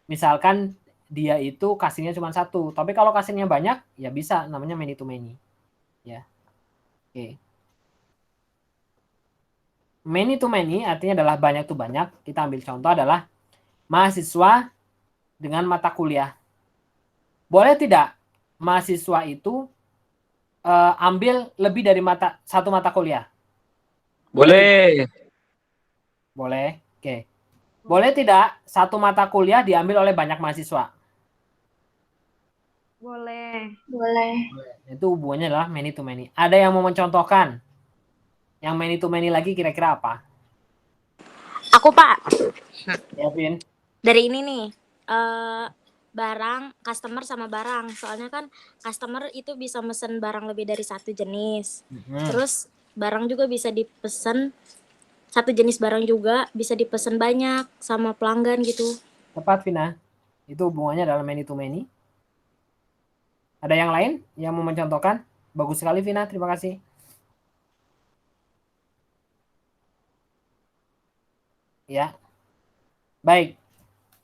misalkan dia itu kasirnya cuma 1, tapi kalau kasirnya banyak ya bisa, namanya many to many. Ya. Oke. Many to many artinya adalah banyak to banyak. Kita ambil contoh adalah mahasiswa dengan mata kuliah. Boleh tidak mahasiswa itu ambil lebih dari satu mata kuliah? Boleh. Boleh. Oke. Boleh tidak satu mata kuliah diambil oleh banyak mahasiswa? Boleh. Boleh. Itu hubungannya adalah many to many. Ada yang mau mencontohkan? Yang many to many lagi kira-kira apa? Aku Pak, Ya, Vin. dari ini nih, barang, customer sama barang. Soalnya kan customer itu bisa mesen barang lebih dari satu jenis. Terus barang juga bisa dipesan, satu jenis barang juga bisa dipesan banyak sama pelanggan gitu. Tepat, Vina. Itu hubungannya adalah many to many. Ada yang lain yang mau mencontohkan? Bagus sekali, Vina. Terima kasih. Ya. Baik.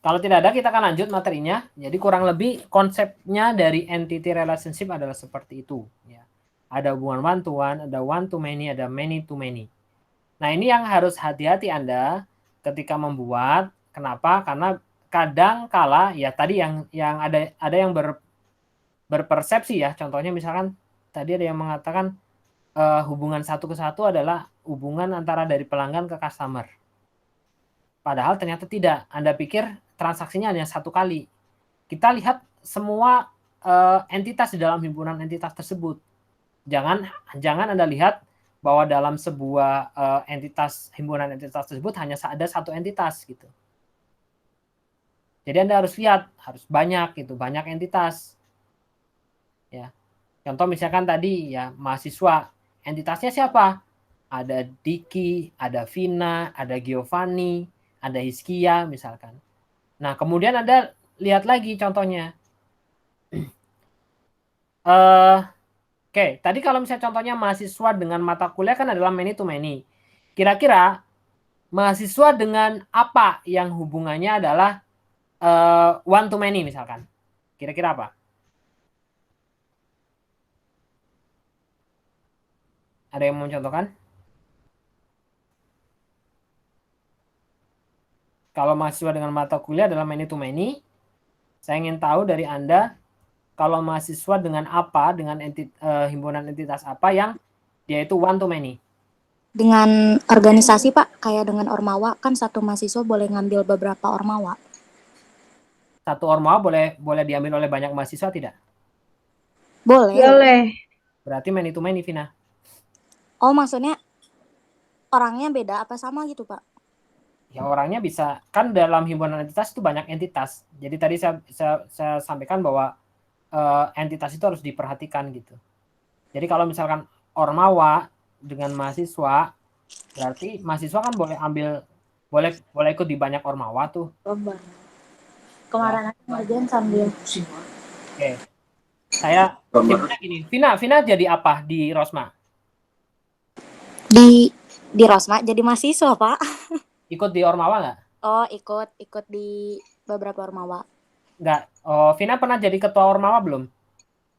Kalau tidak ada, kita akan lanjut materinya. Jadi kurang lebih konsepnya dari entity relationship adalah seperti itu. Ya. Ada hubungan one to one, ada one to many, ada many to many. Nah, ini yang harus hati-hati Anda ketika membuat. Kenapa? Karena kadang kala ya tadi yang ada yang berpersepsi ya. Contohnya misalkan tadi ada yang mengatakan hubungan satu ke satu adalah hubungan antara dari pelanggan ke customer. Padahal ternyata tidak. Anda pikir transaksinya hanya satu kali. Kita lihat semua entitas di dalam himpunan entitas tersebut. Jangan Anda lihat bahwa dalam sebuah himpunan entitas tersebut hanya ada satu entitas gitu. Jadi Anda harus lihat, harus banyak gitu, banyak entitas. Ya. Contoh misalkan tadi ya mahasiswa, entitasnya siapa? Ada Diki, ada Vina, ada Giovanni, ada Hizkia misalkan. Nah, kemudian Anda lihat lagi contohnya. Oke, tadi kalau misalnya contohnya mahasiswa dengan mata kuliah kan adalah many to many. Kira-kira mahasiswa dengan apa yang hubungannya adalah one to many misalkan? Kira-kira apa? Ada yang mau mencontohkan? Kalau mahasiswa dengan mata kuliah adalah many to many, saya ingin tahu dari Anda, kalau mahasiswa dengan apa, dengan himpunan entitas apa yang dia itu one to many? Dengan organisasi, Pak, kayak dengan Ormawa, kan satu mahasiswa boleh ngambil beberapa Ormawa. Satu Ormawa boleh diambil oleh banyak mahasiswa tidak? Boleh. Boleh. Berarti many to many, Vina. Oh, maksudnya orangnya beda apa sama gitu, Pak? Ya orangnya bisa, kan dalam himpunan entitas itu banyak entitas. Jadi tadi saya sampaikan bahwa entitas itu harus diperhatikan gitu. Jadi kalau misalkan Ormawa dengan mahasiswa, berarti mahasiswa kan boleh ikut di banyak Ormawa tuh. Kemarin aku ngerjain sambil. Oke. Saya tipsnya gini, Vina jadi apa di Rosma? Di Rosma jadi mahasiswa, Pak. Ikut di Ormawa nggak? Oh, ikut di beberapa Ormawa. Nggak. Oh, Vina pernah jadi ketua Ormawa belum?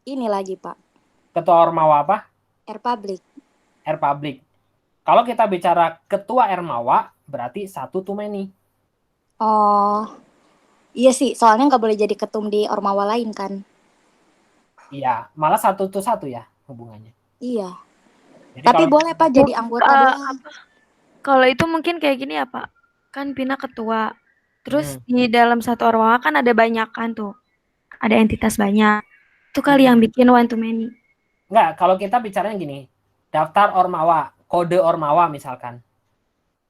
Ini lagi, Pak. Ketua Ormawa apa? Public. Public. Kalau kita bicara ketua Ormawa, berarti satu too many. Oh, iya sih. Soalnya nggak boleh jadi ketum di Ormawa lain kan? Iya, malah satu tuh satu ya hubungannya. Iya. Jadi Tapi kalau boleh, Pak, jadi anggota doang. Kalau itu mungkin kayak gini ya, Pak. Kan Pina ketua. Terus di dalam satu Ormawa kan ada banyak kan tuh. Ada entitas banyak. Itu kali yang bikin one to many. Enggak, kalau kita bicaranya gini. Daftar Ormawa, kode Ormawa misalkan.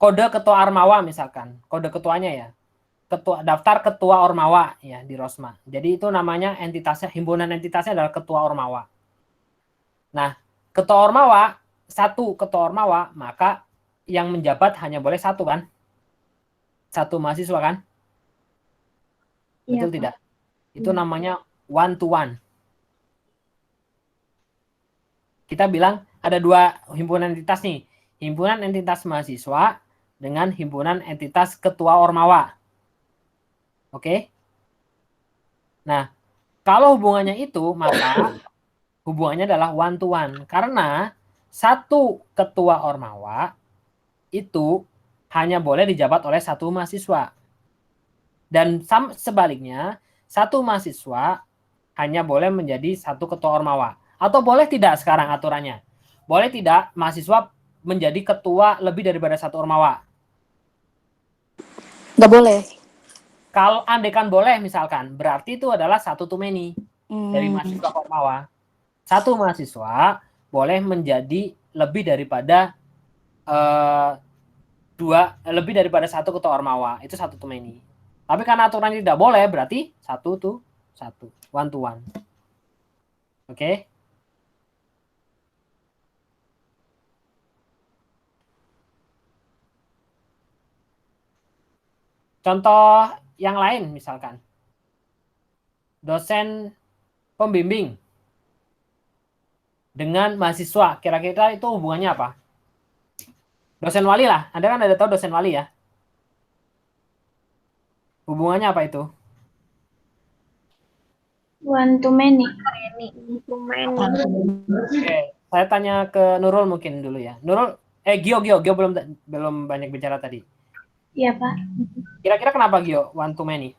Kode ketua Ormawa misalkan. Kode ketuanya ya. Daftar ketua Ormawa ya di Rosma. Jadi itu namanya entitasnya, himpunan entitasnya adalah ketua Ormawa. Nah, ketua Ormawa, satu ketua Ormawa, maka yang menjabat hanya boleh satu kan? Satu mahasiswa kan? Betul tidak? Itu namanya one to one. Kita bilang ada dua himpunan entitas nih. Himpunan entitas mahasiswa dengan himpunan entitas ketua Ormawa. Oke? Nah, kalau hubungannya itu, maka hubungannya adalah one to one. Karena satu ketua Ormawa itu hanya boleh dijabat oleh satu mahasiswa. Dan sebaliknya, satu mahasiswa hanya boleh menjadi satu ketua Ormawa. Atau boleh tidak sekarang aturannya? Boleh tidak mahasiswa menjadi ketua lebih daripada satu Ormawa? Nggak boleh. Kalau andaikan boleh misalkan, berarti itu adalah satu too many dari mahasiswa ke Ormawa. Satu mahasiswa boleh menjadi lebih daripada lebih daripada satu ketua Ormawa. Itu satu too many. Tapi karena aturannya tidak boleh, berarti satu to satu, one to one. Oke? Contoh yang lain misalkan. Dosen pembimbing dengan mahasiswa, kira-kira itu hubungannya apa? Dosen wali lah. Anda kan ada tahu dosen wali ya? Hubungannya apa itu? One to many. Oke, saya tanya ke Nurul mungkin dulu ya. Nurul, Gio belum banyak bicara tadi. Iya, Pak. Kira-kira kenapa Gio one to many?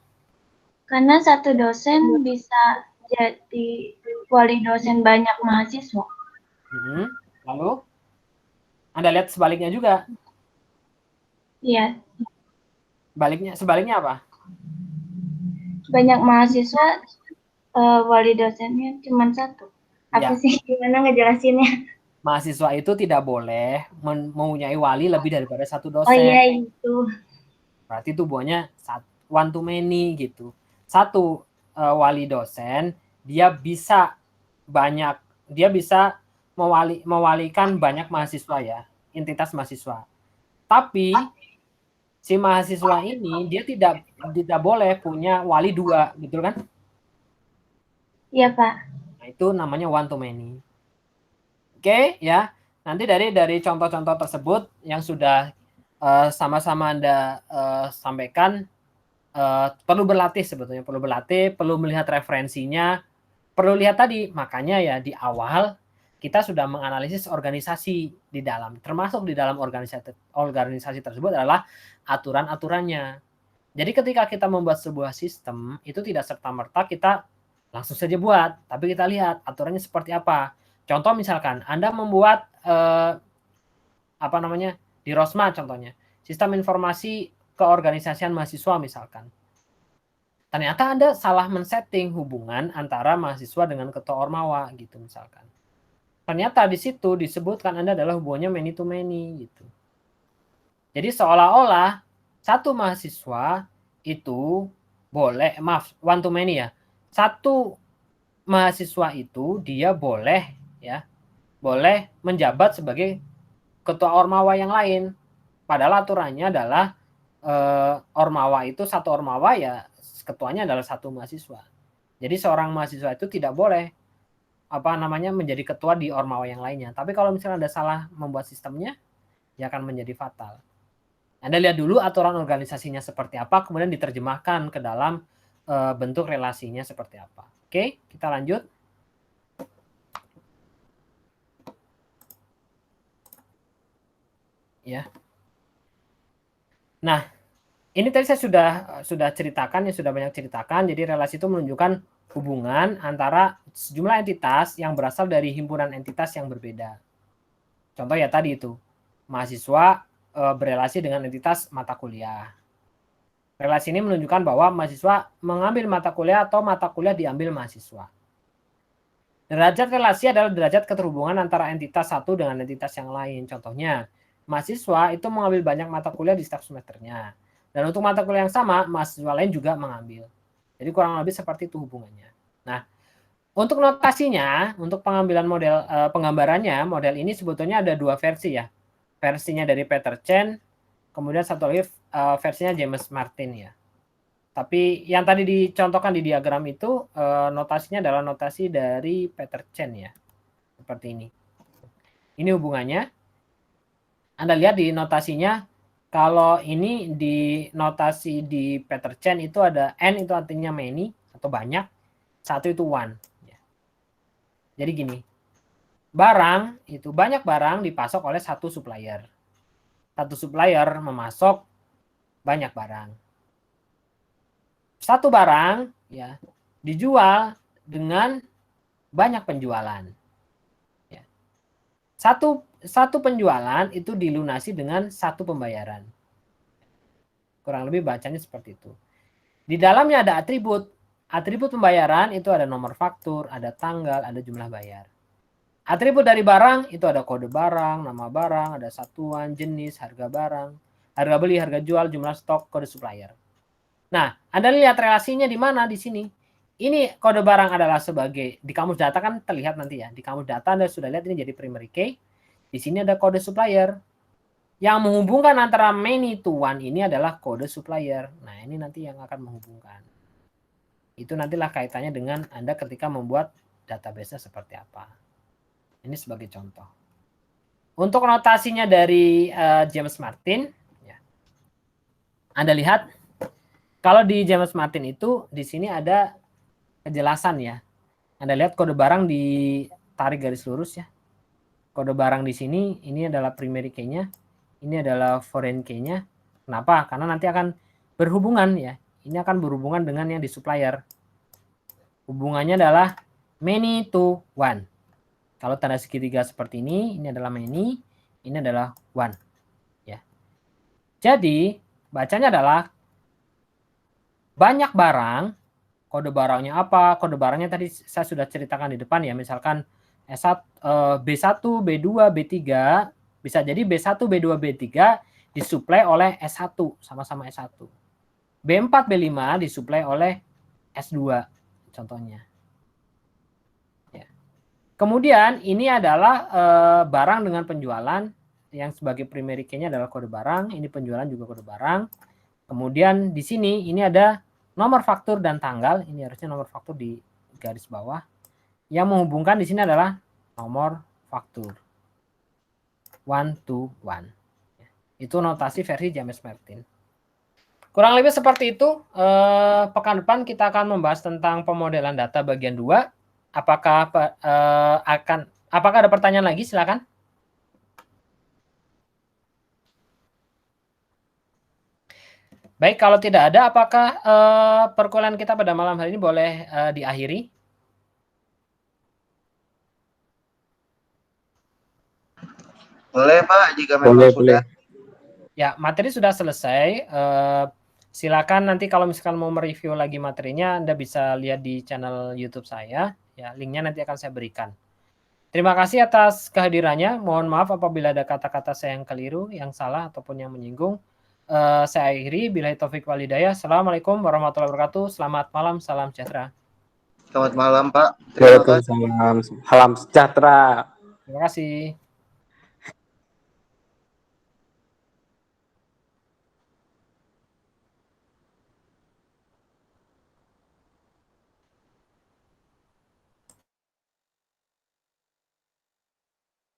Karena satu dosen bisa jadi wali dosen banyak mahasiswa. Lalu Anda lihat sebaliknya juga. Iya, Sebaliknya apa? banyak mahasiswa wali dosennya cuma satu. Apa Ya. sih, gimana ngejelasinnya? Mahasiswa itu tidak boleh mempunyai wali lebih daripada satu Oh dosen. iya itu. Berarti itu buahnya one to many gitu. Satu wali dosen dia bisa mewalikan banyak mahasiswa ya, entitas mahasiswa. Tapi si mahasiswa ini dia tidak boleh punya wali 2, gitu kan? Iya, Pak. Nah, itu namanya one to many. Oke, ya. Nanti dari contoh-contoh tersebut yang sudah sama-sama Anda sampaikan, perlu berlatih sebetulnya, perlu melihat referensinya, perlu lihat tadi, makanya ya di awal kita sudah menganalisis organisasi di dalam, termasuk di dalam organisasi tersebut adalah aturan-aturannya. Jadi ketika kita membuat sebuah sistem, itu tidak serta-merta kita langsung saja buat, tapi kita lihat aturannya seperti apa. Contoh misalkan Anda membuat di Rosma contohnya, sistem informasi keorganisasian mahasiswa misalkan. Ternyata Anda salah men-setting hubungan antara mahasiswa dengan ketua ormawa gitu misalkan. Ternyata di situ disebutkan Anda adalah hubungannya many to many gitu. Jadi seolah-olah satu mahasiswa itu boleh, one to many ya. Satu mahasiswa itu dia boleh menjabat sebagai ketua ormawa yang lain. Padahal aturannya adalah ormawa itu satu ormawa ya ketuanya adalah satu mahasiswa. Jadi seorang mahasiswa itu tidak boleh menjadi ketua di ormawa yang lainnya. Tapi kalau misalnya Anda salah membuat sistemnya, ya akan menjadi fatal. Anda lihat dulu aturan organisasinya seperti apa, kemudian diterjemahkan ke dalam bentuk relasinya seperti apa. Oke, kita lanjut. Ya. Nah, ini tadi saya sudah ceritakan, sudah banyak ceritakan. Jadi relasi itu menunjukkan hubungan antara sejumlah entitas yang berasal dari himpunan entitas yang berbeda. Contoh ya tadi itu, mahasiswa berelasi dengan entitas mata kuliah. Relasi ini menunjukkan bahwa mahasiswa mengambil mata kuliah atau mata kuliah diambil mahasiswa. Derajat relasi adalah derajat keterhubungan antara entitas satu dengan entitas yang lain. Contohnya, mahasiswa itu mengambil banyak mata kuliah di setiap semesternya. Dan untuk mata kuliah yang sama, mahasiswa lain juga mengambil. Jadi kurang lebih seperti itu hubungannya. Nah, untuk notasinya, untuk pengambilan penggambarannya, model ini sebetulnya ada 2 versi ya. Versinya dari Peter Chen, kemudian satu lagi versinya James Martin ya. Tapi yang tadi dicontohkan di diagram itu notasinya adalah notasi dari Peter Chen ya. Seperti ini. Ini hubungannya. Anda lihat di notasinya, kalau ini di notasi di Peter Chen itu ada N itu artinya many atau banyak, 1 itu one. Jadi gini, banyak barang dipasok oleh satu supplier. Satu supplier memasok banyak barang. Satu barang ya dijual dengan banyak penjualan. Ya. Satu penjualan itu dilunasi dengan satu pembayaran. Kurang lebih bacanya seperti itu. Di dalamnya ada atribut. Atribut pembayaran itu ada nomor faktur, ada tanggal, ada jumlah bayar. Atribut dari barang itu ada kode barang, nama barang, ada satuan, jenis, harga barang, harga beli, harga jual, jumlah stok, kode supplier. Nah, Anda lihat relasinya di mana di sini. Ini kode barang adalah sebagai, di kamus data kan terlihat nanti ya. Di kamus data Anda sudah lihat ini jadi primary key. Di sini ada kode supplier. Yang menghubungkan antara many to one ini adalah kode supplier. Nah, ini nanti yang akan menghubungkan. Itu nantilah kaitannya dengan Anda ketika membuat database-nya seperti apa. Ini sebagai contoh. Untuk notasinya dari James Martin, ya. Anda lihat, kalau di James Martin itu, di sini ada kejelasan ya. Anda lihat kode barang ditarik garis lurus ya. Kode barang di sini, ini adalah primary key-nya, ini adalah foreign key-nya. Kenapa? Karena nanti akan berhubungan ya. Ini akan berhubungan dengan yang di supplier. Hubungannya adalah many to one. Kalau tanda segitiga seperti ini adalah many, ini adalah one. Ya. Jadi, bacanya adalah banyak barang, kode barangnya apa? Kode barangnya tadi saya sudah ceritakan di depan ya, misalkan B1, B2, B3, bisa jadi B1, B2, B3 disuplai oleh S1, sama-sama S1. B4, B5 disuplai oleh S2, contohnya. Ya. Kemudian ini adalah barang dengan penjualan, yang sebagai primary key-nya adalah kode barang, ini penjualan juga kode barang. Kemudian di sini ini ada nomor faktur dan tanggal, ini harusnya nomor faktur di garis bawah. Yang menghubungkan di sini adalah nomor faktur. 1 to 1. Itu notasi versi James Martin. Kurang lebih seperti itu. Pekan depan kita akan membahas tentang pemodelan data bagian 2. Apakah ada pertanyaan lagi? Silakan. Baik, kalau tidak ada, apakah perkuliahan kita pada malam hari ini boleh diakhiri? Boleh Pak, jika memang sudah. Ya, materi sudah selesai. Silakan nanti kalau misalkan mau mereview lagi materinya, Anda bisa lihat di channel YouTube saya. Ya, linknya nanti akan saya berikan. Terima kasih atas kehadirannya. Mohon maaf apabila ada kata-kata saya yang keliru, yang salah, ataupun yang menyinggung. Saya akhiri. Billahi taufik wal hidayah. Assalamualaikum warahmatullahi wabarakatuh. Selamat malam. Salam sejahtera. Selamat malam Pak. Terima kasih. Waalaikumsalam. Salam sejahtera. Terima kasih.